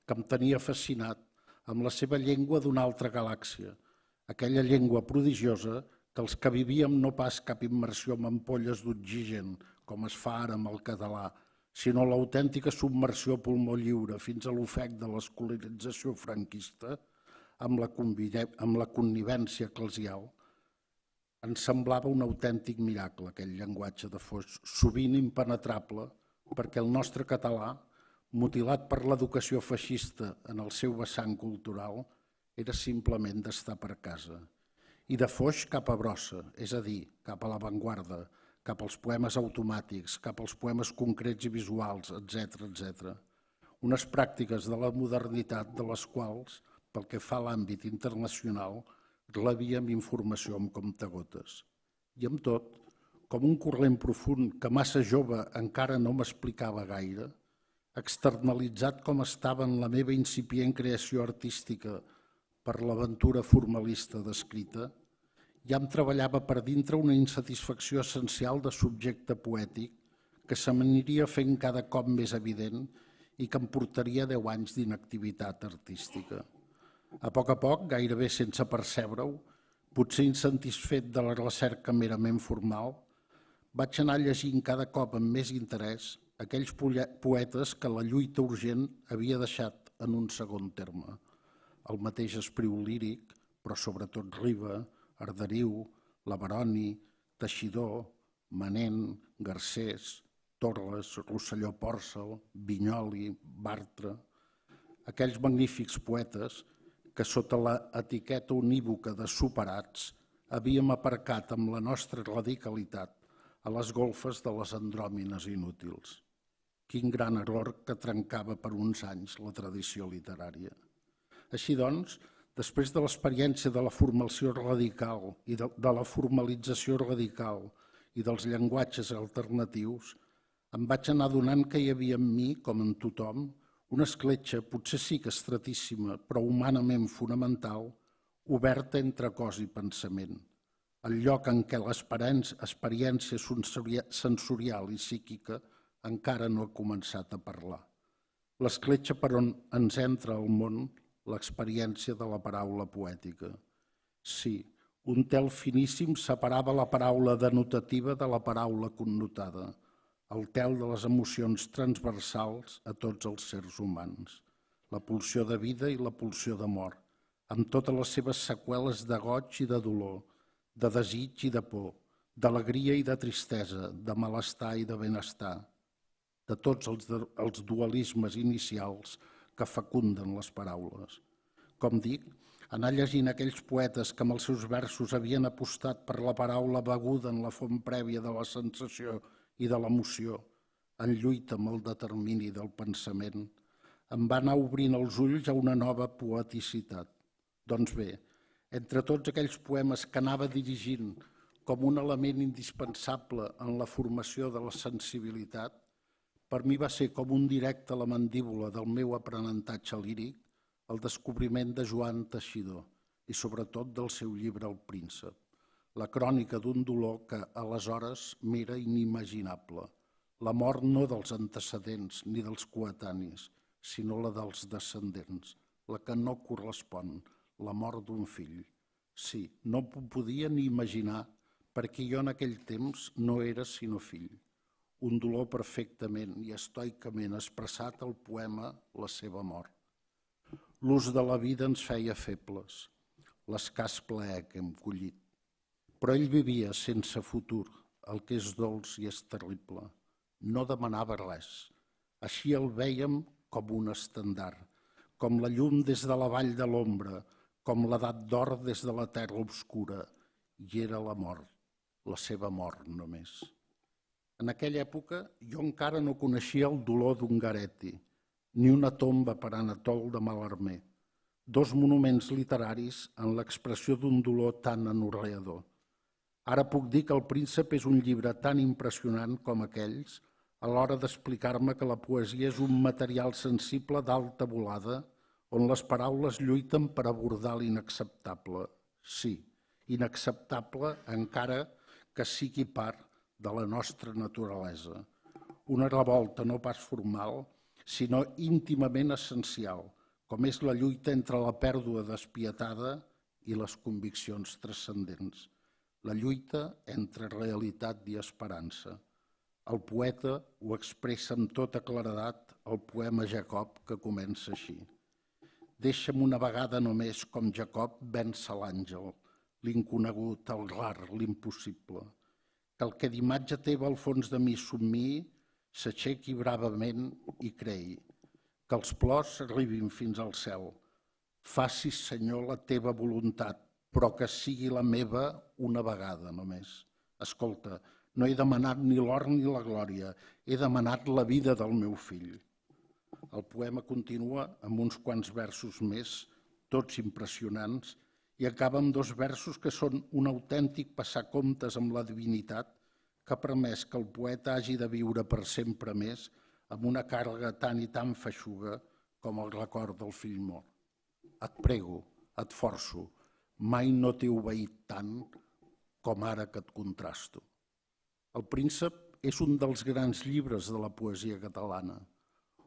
Speaker 4: que em tenia fascinat amb la seva llengua d'una altra galàxia, aquella llengua prodigiosa que els que vivíem no pas cap immersió amb ampolles d'oxigen, com es fa ara amb el català, sinó l'autèntica submersió a pulmó lliure fins a l'ofec de l'escolarització franquista, amb la connivència eclesial, ens semblava un autèntic miracle aquell llenguatge de Foix, sovint impenetrable, perquè el nostre català, mutilat per l'educació feixista en el seu vessant cultural, era simplement d'estar per casa. I de Foix cap a brossa, és a dir, cap a l'avantguarda, cap als poemes automàtics, cap als poemes concrets i visuals, etc. Unes pràctiques de la modernitat de les quals, pel que fa a l'àmbit internacional, rebíem informació amb comptagotes. I amb tot, com un corrent profund que massa jove encara no m'explicava gaire, externalitzat com estava en la meva incipient creació artística per l'aventura formalista descrita, ja em treballava per dintre una insatisfacció essencial de subjecte poètic que se m'aniria fent cada cop més evident i que em portaria 10 anys d'inactivitat artística. A poc, gairebé sense percebre-ho, potser insatisfet de la recerca merament formal, vaig anar llegint cada cop amb més interès aquells poetes que la lluita urgent havia deixat en un segon terme. El mateix Espriu líric, però sobretot Riba, Arderiu, Laveroni, Teixidor, Manent, Garcés, Torres, Rosselló Pòrcel, Vinyoli, Bartra, aquells magnífics poetes que sota l'etiqueta unívoca de superats havíem aparcat amb la nostra radicalitat a les golfes de les andròmines inútils. Quin gran error que trencava per uns anys la tradició literària. Així doncs, després de l'experiència de la formació radical i de la formalització radical i dels llenguatges alternatius, em vaig anar adonant que hi havia en mi, com en tothom, una escletxa, potser sí que estratíssima, però humanament fonamental, oberta entre cos i pensament, el lloc en què l'experiència sensorial i psíquica encara no ha començat a parlar. L'escletxa per on ens entra al món l'experiència de la paraula poètica. Sí, un tel finíssim separava la paraula denotativa de la paraula connotada, el tel de les emocions transversals a tots els sers humans, la pulsió de vida i la pulsió de mort, amb totes les seves seqüeles de goig i de dolor, de desig i de por, d'alegria i de tristesa, de malestar i de benestar, de tots els dualismes inicials que fecunden les paraules. Com dic, anar llegint aquells poetes que amb els seus versos havien apostat per la paraula beguda en la font prèvia de la sensació i de l'emoció, en lluita amb el determini del pensament, em va anar obrint els ulls a una nova poeticitat. Doncs bé, entre tots aquells poemes que anava dirigint com un element indispensable en la formació de la sensibilitat, per mi va ser com un directe a la mandíbula del meu aprenentatge líric el descobriment de Joan Teixidor i sobretot del seu llibre El príncep, la crònica d'un dolor que aleshores m'era inimaginable, la mort no dels antecedents ni dels coetanis, sinó la dels descendents, la que no correspon, la mort d'un fill. Sí, no m'ho podia ni imaginar perquè jo en aquell temps no era sinó fill. Un dolor perfectament i estoicament expressat al poema La seva mort. L'ús de la vida ens feia febles, l'escàs plaer que hem collit. Però ell vivia sense futur, el que és dolç i és terrible. No demanava res. Així el vèiem com un estendard, com la llum des de la vall de l'ombra, com l'edat d'or des de la terra obscura. I era la mort, la seva mort només. En aquella època jo encara no coneixia el dolor d'Ungaretti, ni una tomba per Anatol de Mallarmé, dos monuments literaris en l'expressió d'un dolor tan anorreador. Ara puc dir que El príncep és un llibre tan impressionant com aquells a l'hora d'explicar-me que la poesia és un material sensible d'alta volada on les paraules lluiten per abordar l'inacceptable. Sí, inacceptable encara que sigui part de la nostra naturalesa. Una revolta no pas formal, sinó íntimament essencial, com és la lluita entre la pèrdua despietada i les conviccions transcendents. La lluita entre realitat i esperança. El poeta ho expressa amb tota claredat al poema Jacob, que comença així. Deixa'm una vegada només com Jacob vèncer l'àngel, l'inconegut, el rar, l'impossible. Que el que d'imatge teva al fons de mi sommiï, s'aixequi bravament i creï. Que els plors arribin fins al cel. Facis, Senyor, la teva voluntat, però que sigui la meva una vegada només. Escolta, no he demanat ni l'or ni la glòria, he demanat la vida del meu fill. El poema continua amb uns quants versos més, tots impressionants, i acaba amb dos versos que són un autèntic passar comptes amb la divinitat que ha permès que el poeta hagi de viure per sempre més amb una càrrega tan i tan feixuga com el record del fill mort. Et prego, et forço, mai no t'he obeït tant com ara que et contrasto. El príncep és un dels grans llibres de la poesia catalana,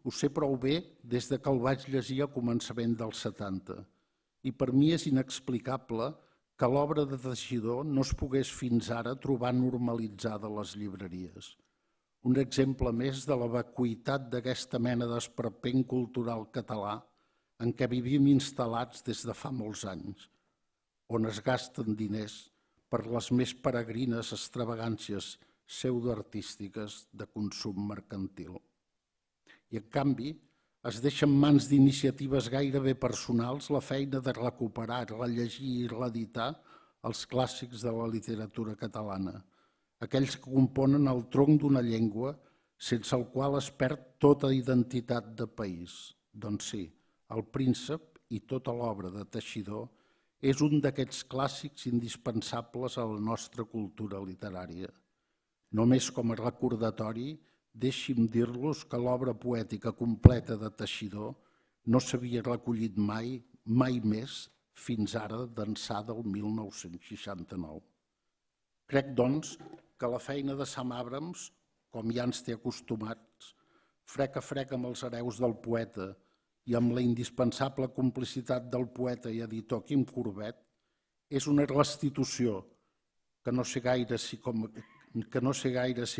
Speaker 4: Ho sé prou bé des que el vaig llegir a començament dels 70 i per mi és inexplicable que l'obra de Teixidor no es pogués fins ara trobar normalitzada a les llibreries. Un exemple més de la vacuïtat d'aquesta mena d'esperpent cultural català en què vivim instal·lats des de fa molts anys, on es gasten diners per les més peregrines extravagàncies pseudoartístiques de consum mercantil. I, en canvi, es deixa en mans d'iniciatives gairebé personals la feina de recuperar, rellegir i reeditar els clàssics de la literatura catalana, aquells que componen el tronc d'una llengua sense el qual es perd tota identitat de país. Doncs sí, El Príncep i tota l'obra de Teixidor és un d'aquests clàssics indispensables a la nostra cultura literària. Només com a recordatori, deixi'm dir-los que l'obra poètica completa de Teixidor no s'havia recollit mai més, fins ara d'ençà del 1969. Crec, doncs, que la feina de Sam Abrams, com ja ens té acostumats, frec a frec amb els hereus del poeta i amb la indispensable complicitat del poeta i editor Quim Corbet, és una restitució que no sé gaire si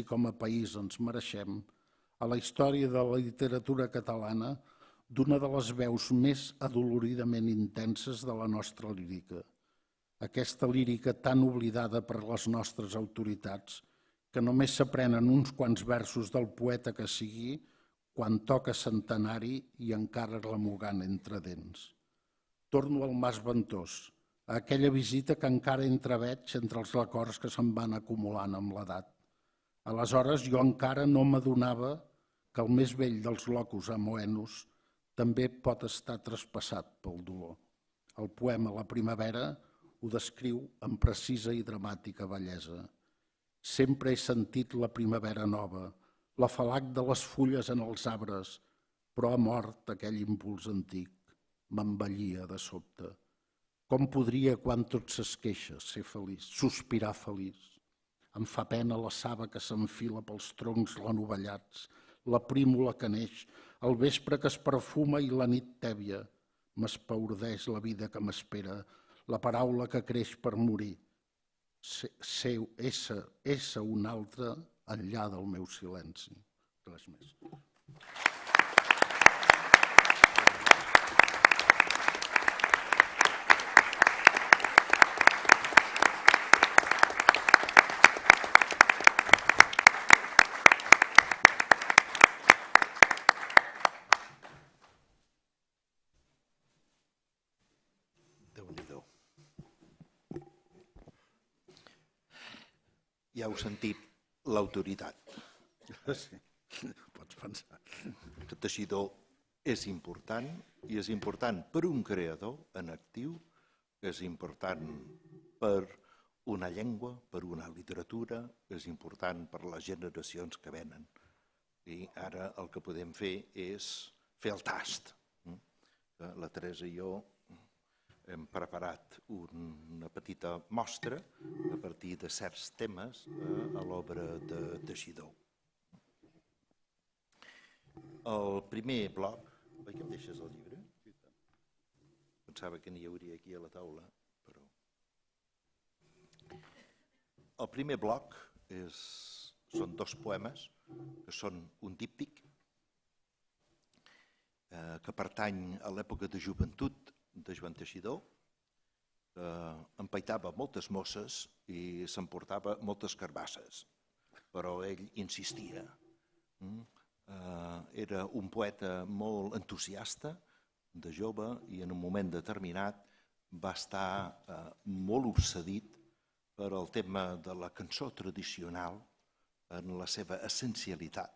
Speaker 4: com a país ens mereixem, a la història de la literatura catalana d'una de les veus més adoloridament intenses de la nostra lírica. Aquesta lírica tan oblidada per les nostres autoritats que només s'aprenen uns quants versos del poeta que sigui quan toca centenari i encara remugant entre dents. Torno al Mas Ventós, a aquella visita que encara entreveig entre els records que se'n van acumulant amb l'edat. Aleshores jo encara no m'adonava que el més vell dels locus amoenus també pot estar traspassat pel dolor. El poema La primavera ho descriu amb precisa i dramàtica bellesa. Sempre he sentit la primavera nova, l'afalac de les fulles en els arbres, però ha mort aquell impuls antic, m'envellia de sobte. Com podria, quan tot s'esqueixa, ser feliç, sospirar feliç? Em fa pena la saba que s'enfila pels troncs renovellats, la prímula que neix, el vespre que es perfuma i la nit tèbia. M'espaordeix la vida que m'espera, la paraula que creix per morir. Ésser un altre enllà del meu silenci. Res més.
Speaker 1: Déu-n'hi-do. Ja heu sentit l'autoritat.
Speaker 4: Sí, pots pensar.
Speaker 1: Que Teixidor és important i és important per un creador en actiu, és important per una llengua, per una literatura, és important per les generacions que venen. I ara el que podem fer és fer el tast. La Teresa i jo hem preparat una petita mostra a partir de certs temes a l'obra de Teixidor. El primer bloc... Oi que em deixes el llibre? Pensava que n'hi hauria aquí a la taula, però... El primer bloc són dos poemes que són un díptic que pertany a l'època de joventut de Joan Teixidor, que empaitava moltes mosses i s'emportava moltes carbasses, però ell insistia. Era un poeta molt entusiasta, de jove, i en un moment determinat va estar molt obsedit per el tema de la cançó tradicional en la seva essencialitat.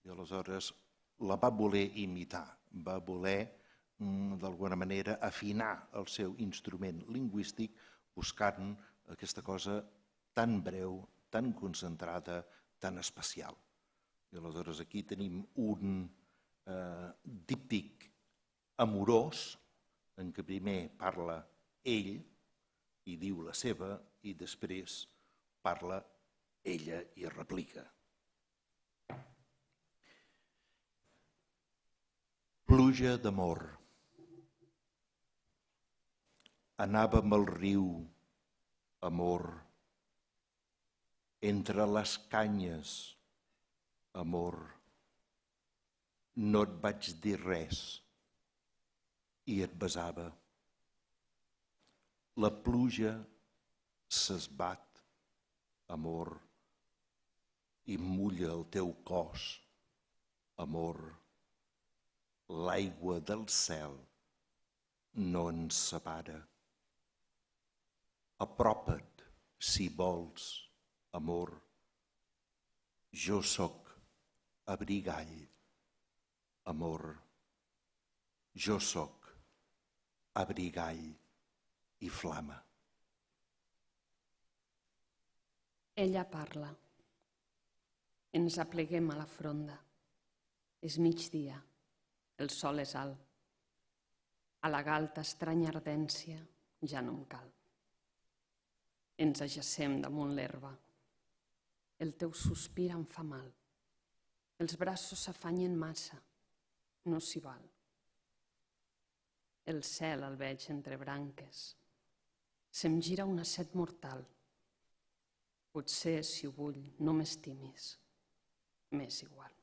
Speaker 1: I aleshores la va voler imitar, va voler d'alguna manera afinar el seu instrument lingüístic buscant aquesta cosa tan breu, tan concentrada, tan especial. I aleshores aquí tenim un díptic amorós en què primer parla ell i diu la seva i després parla ella i replica. Pluja d'amor. Anàvem al riu, amor, entre les canyes, amor. No et vaig dir res i et besava. La pluja s'esbat, amor, i mulla el teu cos, amor. L'aigua del cel no ens separa. Apropa't, si vols, amor. Jo sóc abrigall, amor. Jo sóc abrigall i flama.
Speaker 5: Ella parla. Ens apleguem a la fronda. És migdia. El sol és alt. A la galta estranya ardència ja no em cal. Ens ajacem damunt l'herba. El teu sospir em fa mal. Els braços s'afanyen massa. No s'hi val. El cel el veig entre branques. Se'm gira una set mortal. Potser, si ho vull, no m'estimis. M'és igual.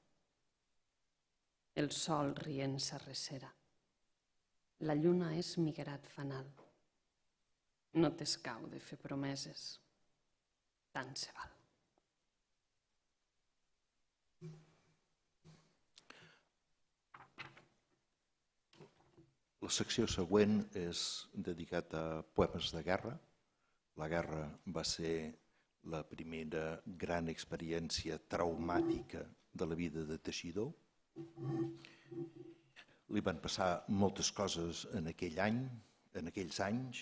Speaker 5: El sol rient s'arrecera. La lluna és migrat fanal. No t'escau de fer promeses. Tant se val.
Speaker 1: La secció següent és dedicat a poemes de guerra. La guerra va ser la primera gran experiència traumàtica de la vida de Teixidor. Li van passar moltes coses en aquell any, en aquells anys.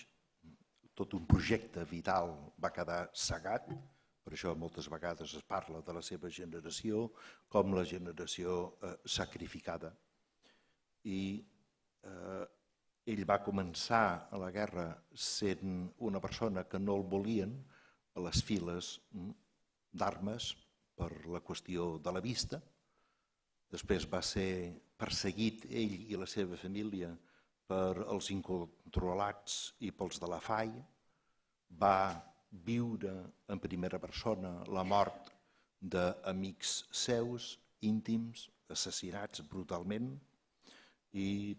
Speaker 1: Tot un projecte vital va quedar cegat. Per això moltes vegades es parla de la seva generació com la generació sacrificada. I ell va començar a la guerra sent una persona que no el volien a les files d'armes per la qüestió de la vista. Després va ser perseguit ell i la seva família per els incontrolats i pels de la FAI. Va viure en primera persona la mort d'amics seus, íntims, assassinats brutalment i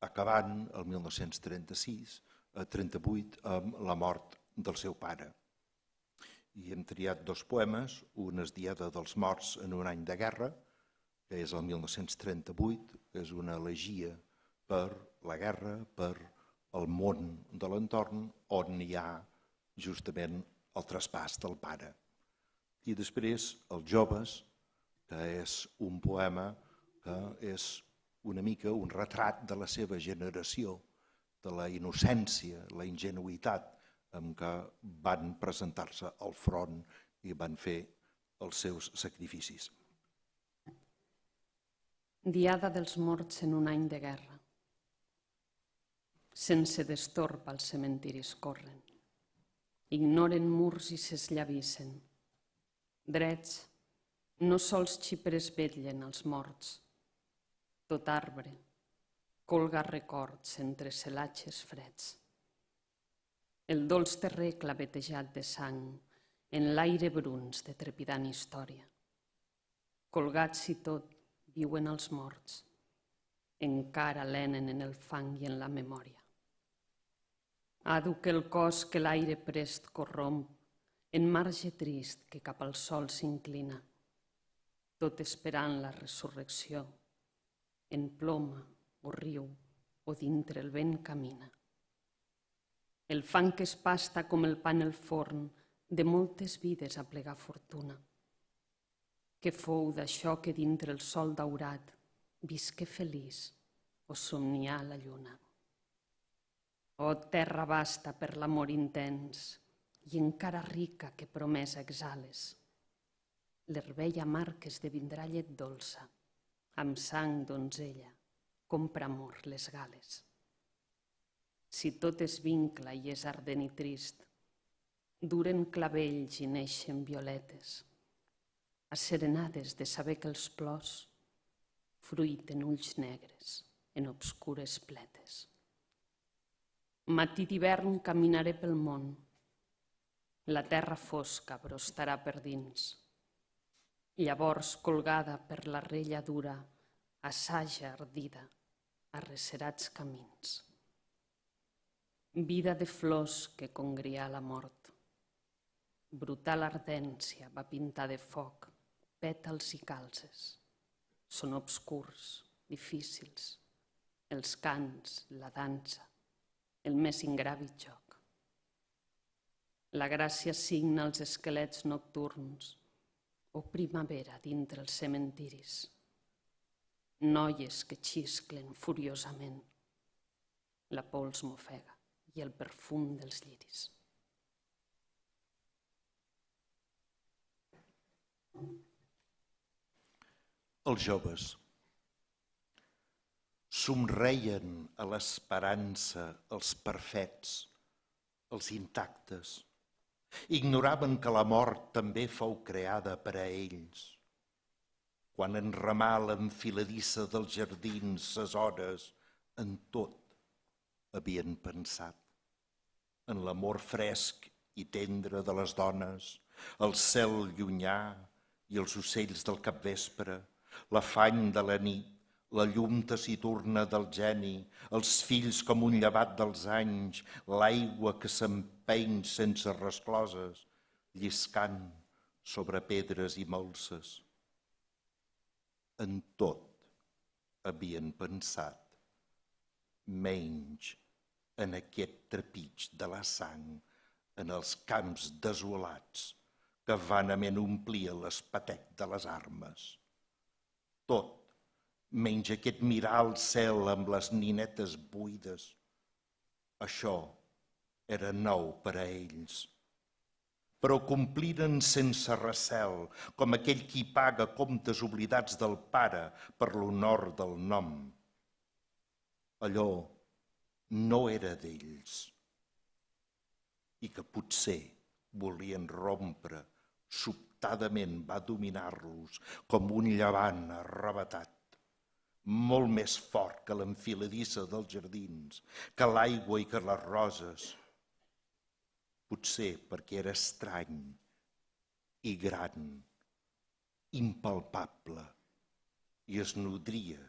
Speaker 1: acabant el 1938 amb la mort del seu pare. I hem triat dos poemes, un és Diada dels Morts en un any de guerra, que és el 1938, és una elegia per la guerra, per el món de l'entorn, on hi ha justament el traspàs del pare. I després Els joves, que és un poema que és una mica un retrat de la seva generació, de la innocència, la ingenuïtat amb què van presentar-se al front i van fer els seus sacrificis.
Speaker 5: Diada dels morts en un any de guerra. Sense destorb als cementiris corren. Ignoren murs i s'eslavissen. Drets, no sols xipres vetllen als morts. Tot arbre, colga records entre celatges freds. El dolç terrer clavetejat de sang en l'aire bruns de trepidant història. Colgats i tot viuen els morts, encara lenen en el fang i en la memòria. Àduc el cos que l'aire prest corromp en marge trist que cap al sol s'inclina, tot esperant la resurrecció, en ploma o riu o dintre el vent camina. El fang que es pasta com el pa en el forn de moltes vides a plegar fortuna. Què fou d'això que dintre el sol daurat visqué feliç o somnià la lluna? Oh, terra vasta per l'amor intens i encara rica que promesa exhales. L'herbei amar que esdevindrà llet dolça, amb sang donzella, compra amor les gales. Si tot es vincla i és ardent i trist, duren clavells i neixen violetes, asserenades de saber que els plors fruit en ulls negres, en obscures pletes. Matí d'hivern caminaré pel món. La terra fosca brostarà per dins. Llavors, colgada per la rella dura, assaja ardida, arrecerats camins. Vida de flors que congria la mort. Brutal ardència va pintar de foc pètals i calzes. Són obscurs, difícils, els cants, la dansa, el més ingràvit joc. La gràcia signa els esquelets nocturns o primavera dintre els cementiris. Noies que xisclen furiosament. La pols m'ofega i el perfum dels lliris.
Speaker 1: Els joves somreien a l'esperança els perfets, els intactes. Ignoraven que la mort també fou creada per a ells. Quan enramà l'enfiladissa dels jardins ses hores, en tot havien pensat. En l'amor fresc i tendre de les dones, el cel llunyà i els ocells del capvespre, l'afany de la nit, la llum taciturna del geni, els fills com un llevat dels anys, l'aigua que s'empeny sense rescloses, lliscant sobre pedres i molses. En tot havien pensat, menys en aquest trepig de la sang en els camps desolats que vanament omplien l'espatec de les armes. Tot, menys aquest mirar al cel amb les ninetes buides. Això era nou per a ells. Però compliren sense recel, com aquell qui paga comptes oblidats del pare per l'honor del nom. Allò no era d'ells i que potser volien rompre, sobtadament va dominar-los com un llevant arrabatat, molt més fort que l'enfiladissa dels jardins, que l'aigua i que les roses, potser perquè era estrany i gran, impalpable, i es nodria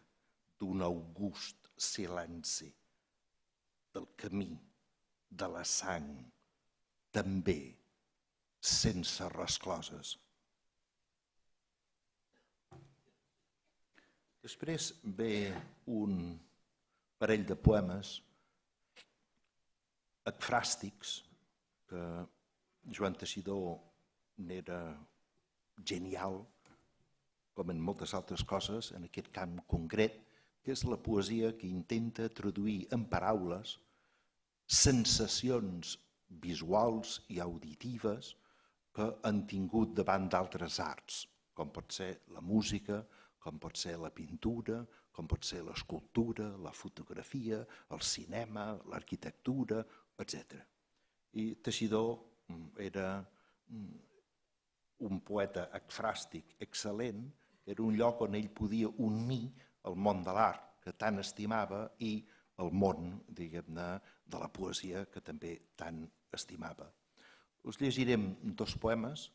Speaker 1: d'un august silenci, del camí, de la sang, també sense rescloses. Després ve un parell de poemes ecfràstics que Joan Teixidor n'era genial, com en moltes altres coses, en aquest camp concret, que és la poesia que intenta traduir en paraules sensacions visuals i auditives que han tingut davant d'altres arts, com pot ser la música, com pot ser la pintura, com pot ser l'escultura, la fotografia, el cinema, l'arquitectura, etc. I Teixidor era un poeta ecfràstic excel·lent, era un lloc on ell podia unir el món de l'art, que tant estimava, i el món, diguem-ne, de la poesia, que també tant estimava. Us llegirem dos poemes.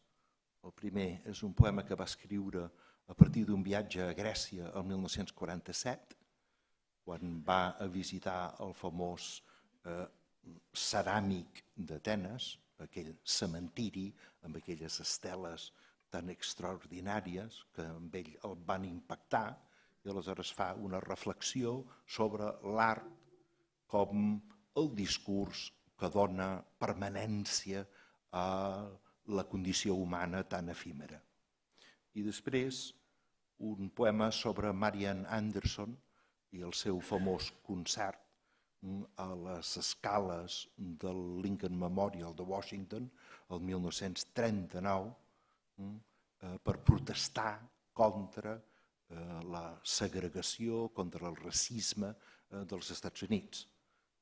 Speaker 1: El primer és un poema que va escriure a partir d'un viatge a Grècia el 1947, quan va a visitar el famós ceràmic d'Atenes, aquell cementiri amb aquelles esteles tan extraordinàries que amb ell el van impactar, i aleshores fa una reflexió sobre l'art com el discurs que dona permanència a la condició humana tan efímera. I després un poema sobre Marian Anderson i el seu famós concert a les escales del Lincoln Memorial de Washington el 1939 per protestar contra la segregació, contra el racisme dels Estats Units.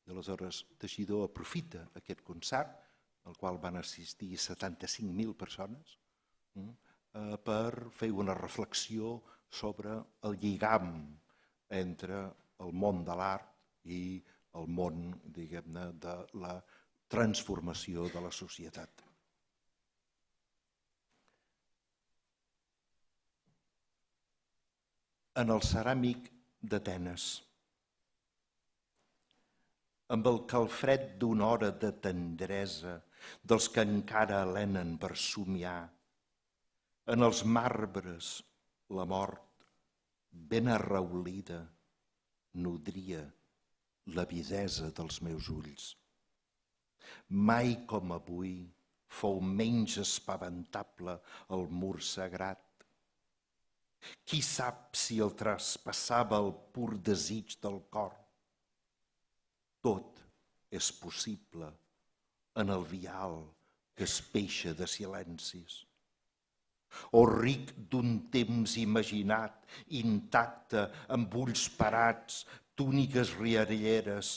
Speaker 1: I aleshores Teixidor aprofita aquest concert, al qual van assistir 75.000 persones, per fer una reflexió sobre el lligam entre el món de l'art i el món, diguem-ne, de la transformació de la societat. En el ceràmic d'Atenes, amb el calfred d'una hora de tendresa dels que encara alenen per somiar, en els marbres la mort, ben arraulida, nodria l'avidesa dels meus ulls. Mai com avui fou menys espaventable el mur sagrat. Qui sap si el traspassava el pur desig del cor? Tot és possible en el vial que es peixa de silencis. O ric d'un temps imaginat, intacte, amb ulls parats, túniques rialleres.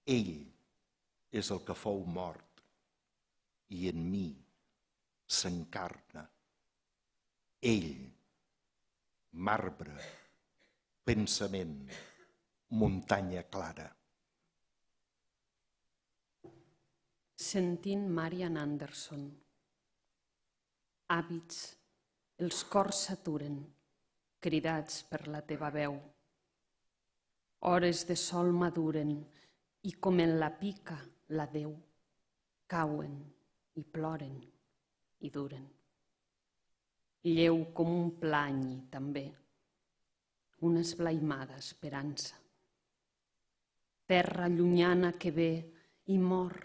Speaker 1: Ell és el que fou mort i en mi s'encarna. Ell, marbre, pensament, muntanya clara.
Speaker 5: Sentint Marian Anderson. Hàbits, els cors s'aturen, cridats per la teva veu. Hores de sol maduren i com en la pica la Déu, cauen i ploren i duren. Lleu com un plany també, una esblaimada esperança. Terra llunyana que ve i mor,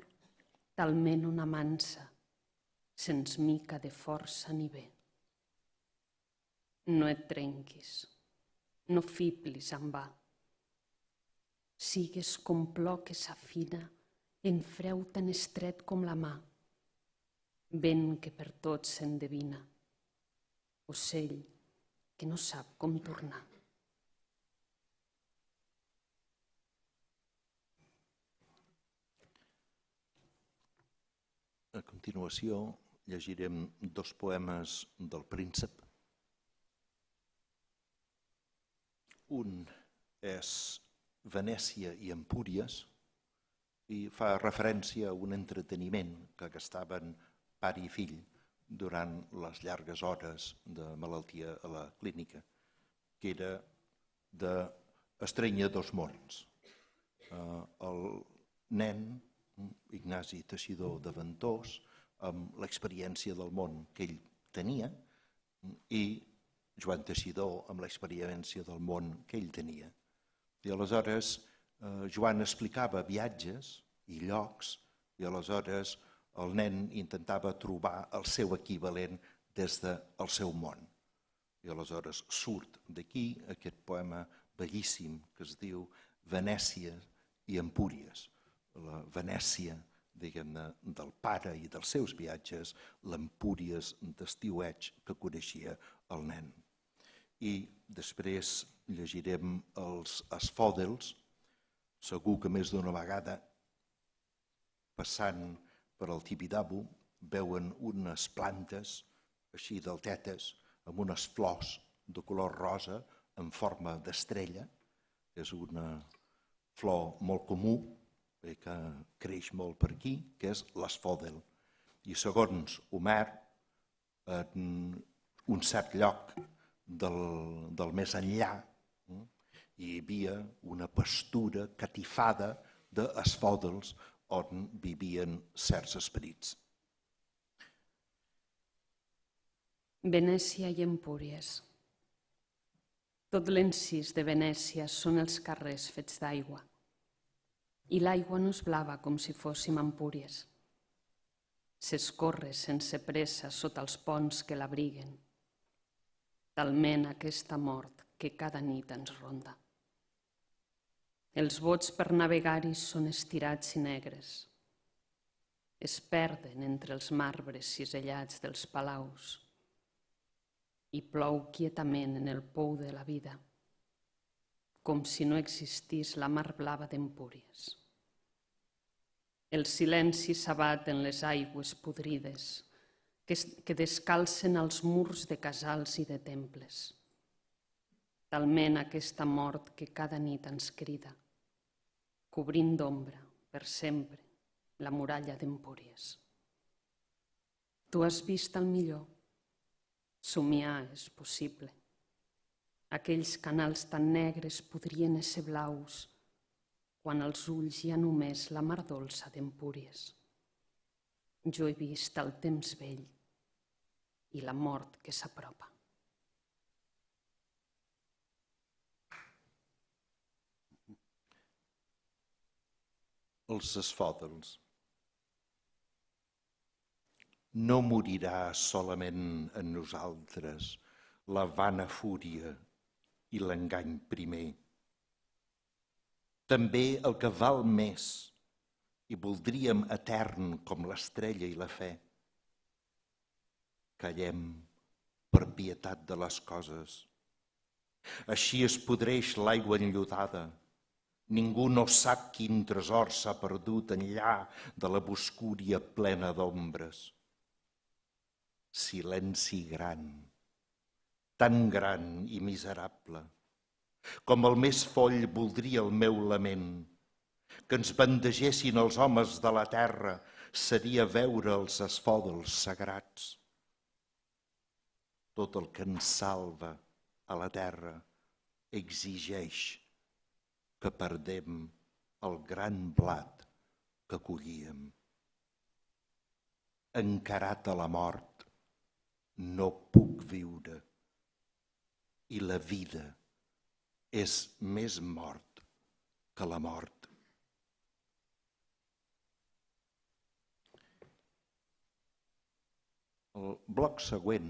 Speaker 5: talment una mansa, sens mica de força ni bé. No et trenquis, no fiblis en va. Sigues com plor que s'afina en freu tan estret com la mà, vent que per tot s'endevina, ocell que no sap com tornar.
Speaker 1: A continuació llegirem 2 poemes del Príncep. Un és Venècia i Empúries i fa referència a un entreteniment que gastaven pare i fill durant les llargues hores de malaltia a la clínica, que era d'Estrènyer dos mons. El nen, Ignasi Teixidor de Ventós, amb l'experiència del món que ell tenia, i Joan Teixidor amb l'experiència del món que ell tenia. I aleshores Joan explicava viatges i llocs, i aleshores el nen intentava trobar el seu equivalent des del seu món. I aleshores surt d'aquí aquest poema bellíssim que es diu Venècia i Empúries. La Venècia, diguem-ne, del pare i dels seus viatges, l'Empúries d'estiueig que coneixia el nen. I després llegirem els esfòdels. Segur que més d'una vegada, passant per al Tibidabo, veuen unes plantes així deltetes, amb unes flors de color rosa en forma d'estrella. És una flor molt comú, que creix molt per aquí, que és l'esfòdel. I segons Homer, en un cert lloc del més enllà, hi havia una pastura catifada d'esfòdels on vivien certs esperits.
Speaker 5: Venècia i Empúries. Tot l'encís de Venècia són els carrers fets d'aigua. I l'aigua no és blava com si fóssim Empúries. S'escorre sense pressa sota els ponts que l'abriguen. Talment aquesta mort que cada nit ens ronda. Els bots per navegar-hi són estirats i negres. Es perden entre els marbres cisellats dels palaus. I plou quietament en el pou de la vida, com si no existís la mar blava d'Empúries. El silenci s'abat en les aigües podrides, que descalcen els murs de casals i de temples. Talment aquesta mort que cada nit ens crida, cobrint d'ombra, per sempre, la muralla d'Empúries. Tu has vist el millor. Somiar és possible. Aquells canals tan negres podrien ésser blaus quan als ulls hi ha només la mar dolça d'Empúries. Jo he vist el temps vell i la mort que s'apropa.
Speaker 1: Els esfòdels. No morirà solament en nosaltres la vana fúria i l'engany primer. També el que val més i voldríem etern com l'estrella i la fe. Callem per pietat de les coses. Així es podreix l'aigua enllodada. Ningú no sap quin tresor s'ha perdut enllà de la boscúria plena d'ombres. Silenci gran, tan gran i miserable, com el més foll voldria el meu lament, que ens bandegessin els homes de la terra seria veure els esfòdels sagrats. Tot el que ens salva a la terra exigeix que perdem el gran blat que collíem. Encarat a la mort, no puc viure i la vida és més mort que la mort. El bloc següent,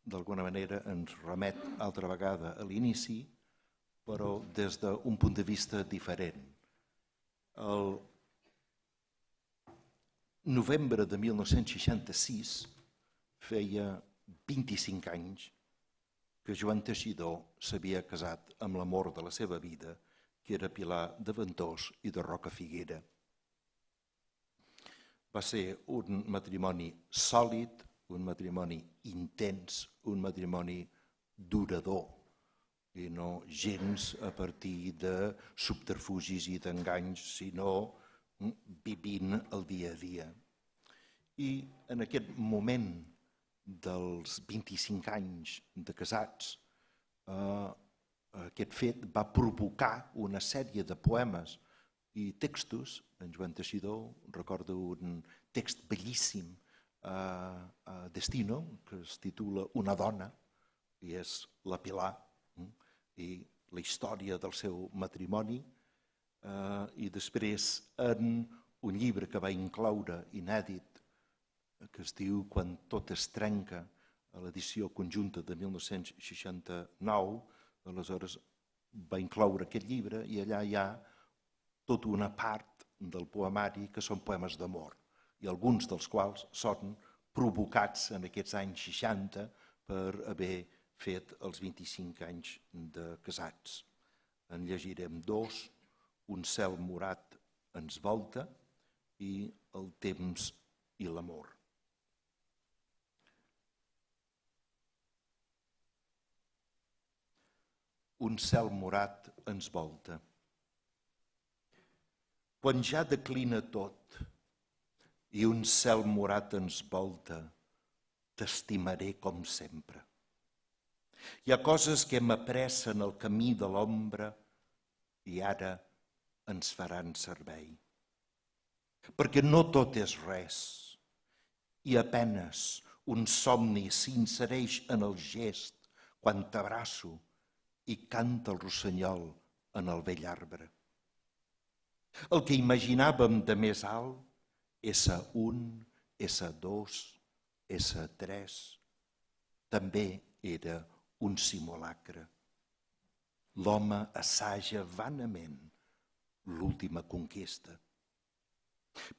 Speaker 1: d'alguna manera, ens remet altra vegada a l'inici, però des d'un punt de vista diferent. El novembre de 1966 feia 25 anys que Joan Teixidor s'havia casat amb l'amor de la seva vida, que era Pilar de Ventós i de Rocafiguera. Va ser un matrimoni sòlid, un matrimoni intens, un matrimoni durador, i no gens a partir de subterfugis i d'enganys, sinó vivint el dia a dia. I en aquest moment dels 25 anys de casats, aquest fet va provocar una sèrie de poemes i textos. En Joan Teixidor recorda un text bellíssim a Destino, que es titula Una dona, i és la Pilar, i la història del seu matrimoni, i després en un llibre que va incloure inèdit, que es diu Quan tot es trenca, a l'edició conjunta de 1969, aleshores va incloure aquest llibre i allà hi ha tota una part del poemari que són poemes d'amor, i alguns dels quals són provocats en aquests anys 60 per haver fet els 25 anys de casats. En llegirem dos: Un cel morat ens volta i El temps i l'amor. Un cel morat ens volta. Quan ja declina tot i un cel morat ens volta, t'estimaré com sempre. Hi ha coses que m'apressen el camí de l'ombra i ara ens faran servei. Perquè no tot és res i apenes un somni s'insereix en el gest quan t'abraço i canta el rossinyol en el vell arbre. El que imaginàvem de més alt, S1, S2, S3, també era un simulacre. L'home assaja vanament l'última conquesta.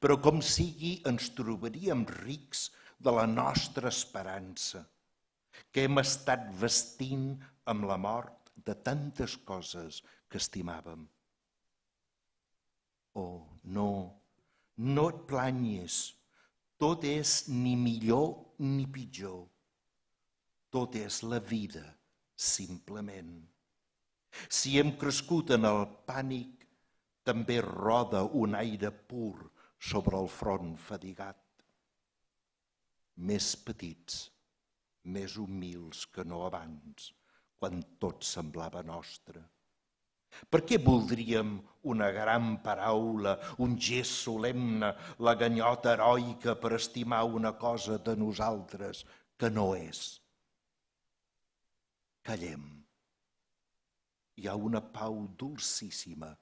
Speaker 1: Però com sigui ens trobaríem rics de la nostra esperança, que hem estat vestint amb la mort de tantes coses que estimàvem. Oh, no, no et planyis, Tot és ni millor ni pitjor. Tot és la vida, simplement. Si hem crescut en el pànic, també roda un aire pur sobre el front fadigat. Més petits, més humils que no abans, quan tot semblava nostre. Per què voldríem una gran paraula, un gest solemne, la ganyota heroica per estimar una cosa de nosaltres que no és? Callem. Hi ha una pau dolcíssima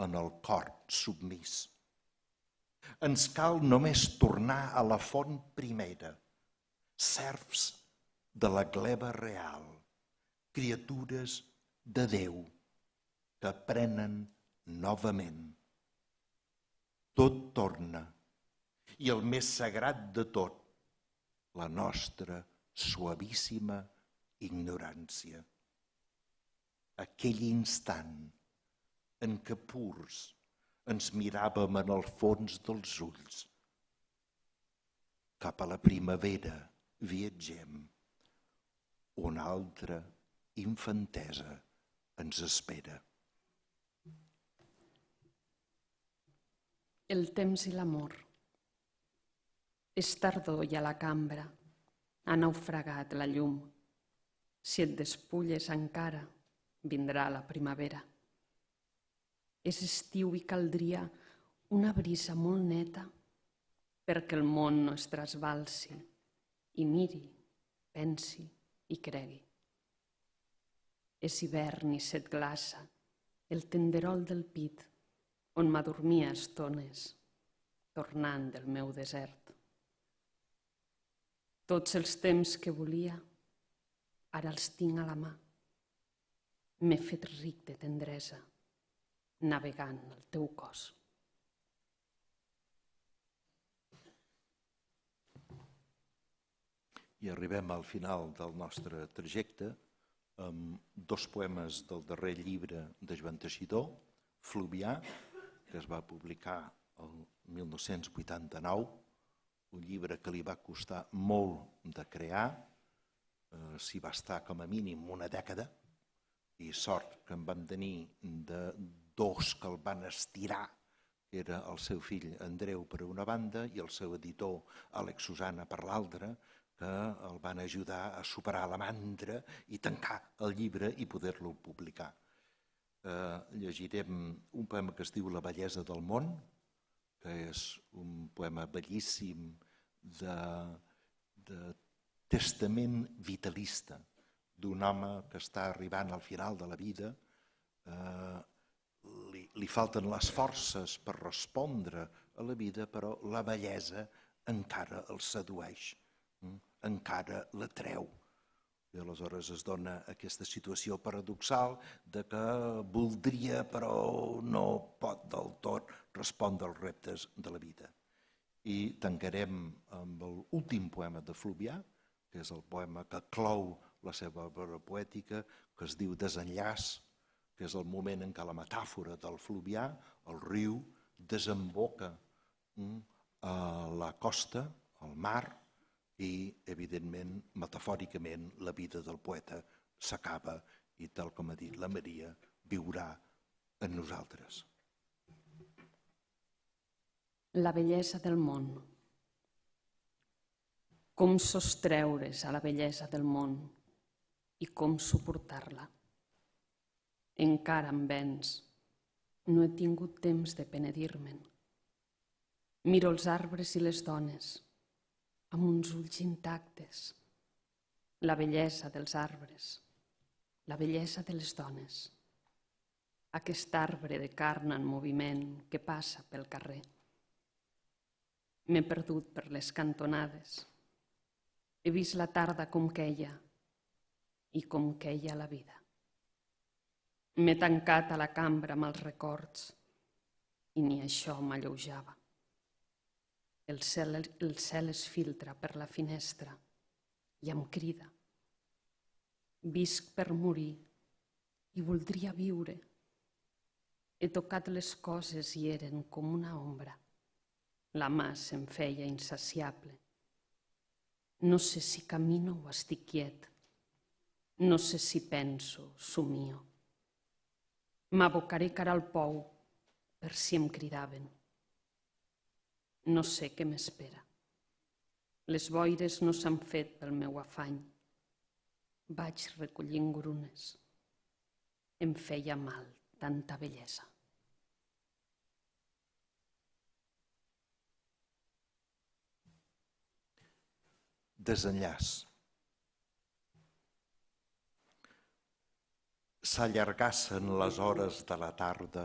Speaker 1: en el cor submís. Ens cal només tornar a la font primera, serfs de la gleba real, criatures de Déu que aprenen novament. Tot torna, i el més sagrat de tot, la nostra suavíssima ignorància. Aquell instant en què purs ens miràvem en el fons dels ulls. Cap a la primavera viatgem. Una altra infantesa ens espera.
Speaker 5: El temps i l'amor. És tardor i a la cambra ha naufragat la llum. Si et despulles encara, vindrà la primavera. És estiu i caldria una brisa molt neta perquè el món no es trasbalsi i miri, pensi i cregui. És hivern i se't glaça el tenderol del pit on m'adormia estones, tornant del meu desert. Tots els temps que volia, ara els tinc a la mà. M'he fet ric de tendresa, navegant el teu cos.
Speaker 1: I arribem al final del nostre trajecte amb dos poemes del darrer llibre de Joan Teixidor, Fluvià, que es va publicar el 1989, un llibre que li va costar molt de crear, s'hi va estar com a mínim una dècada, i sort que en vam tenir de dos que el van estirar, que era el seu fill Andreu per una banda i el seu editor Àlex Susana per l'altra, que el van ajudar a superar la mandra i tancar el llibre i poder-lo publicar. Llegirem un poema que es diu La bellesa del món, que és un poema bellíssim de testament vitalista d'un home que està arribant al final de la vida, li falten les forces per respondre a la vida, però la bellesa encara el sedueix, encara l'atreu. I aleshores es dona aquesta situació paradoxal de que voldria però no pot del tot respondre als reptes de la vida. I tancarem amb l'últim poema de Fluvià, que és el poema que clou la seva obra poètica, que es diu Desenllaç, que és el moment en què la metàfora del Fluvià, el riu, desemboca a la costa, al mar, i, evidentment, metafòricament, la vida del poeta s'acaba i, tal com ha dit la Maria, viurà en nosaltres.
Speaker 5: La bellesa del món. Com sostreure's a la bellesa del món i com suportar-la. Encara em vens, no he tingut temps de penedir-me'n. Miro els arbres i les dones, amb uns ulls intactes. La bellesa dels arbres, la bellesa de les dones. Aquest arbre de carn en moviment que passa pel carrer. M'he perdut per les cantonades. He vist la tarda com queia i com queia la vida. M'he tancat a la cambra amb els records i ni això m'alleujava. El cel es filtra per la finestra i em crida. Visc per morir i voldria viure. He tocat les coses i eren com una ombra. La mà se'm feia insaciable. No sé si camino o estic quiet. No sé si penso, somio. M'abocaré cara al pou per si em cridaven. No sé què m'espera. Les boires no s'han fet pel meu afany. Vaig recollint grunes. Em feia mal tanta bellesa.
Speaker 1: Desenllaç. S'allargassen les hores de la tarda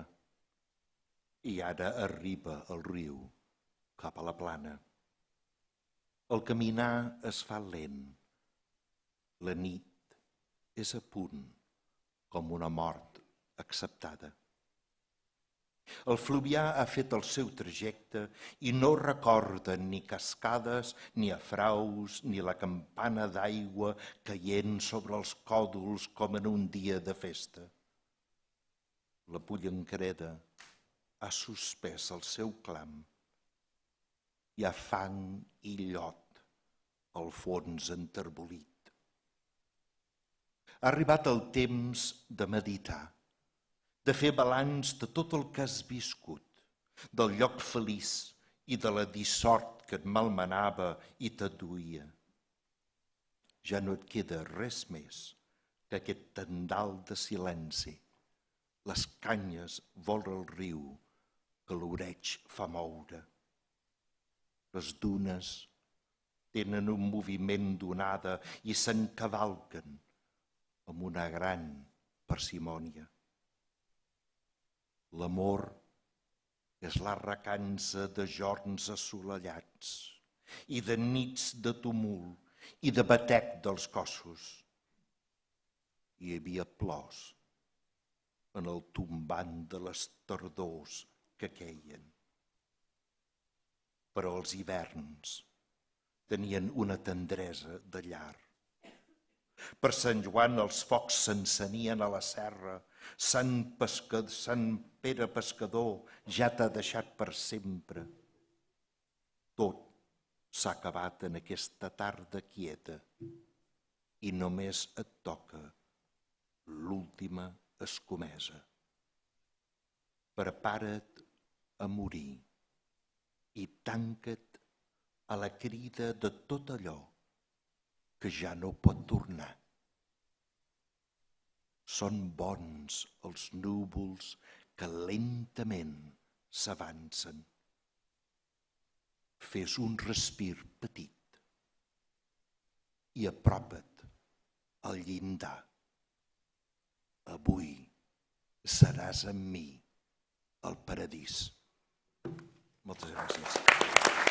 Speaker 1: i ara arriba el riu cap a la plana. El caminar es fa lent. La nit és a punt, com una mort acceptada. El fluvià ha fet el seu trajecte i no recorda ni cascades, ni afraus, ni la campana d'aigua caient sobre els còdols com en un dia de festa. La pollenquereda ha suspès el seu clam. Hi ha fang i llot al fons enterbolit. Ha arribat el temps de meditar, de fer balanç de tot el que has viscut, del lloc feliç i de la dissort que et malmenava i t'aduïa. Ja no et queda res més que aquest tendal de silenci, les canyes vora el riu que l'oreig fa moure. Les dunes tenen un moviment d'onada i s'encavalquen amb una gran parsimònia. L'amor és la recança de jorns assolellats i de nits de tumult i de batec dels cossos. Hi havia plors en el tombant de les tardors que queien. Però els hiverns tenien una tendresa de llar. Per Sant Joan els focs s'encenien a la serra, Sant Pere Pescador ja t'ha deixat per sempre. Tot s'ha acabat en aquesta tarda quieta i només et toca l'última escomesa. Prepara't a morir i tanca't a la crida de tot allò que ja no pot tornar. Són bons els núvols que lentament s'avancen. Fes un respir petit i apropa't al llindar. Avui seràs amb mi al paradís. Moltes gràcies.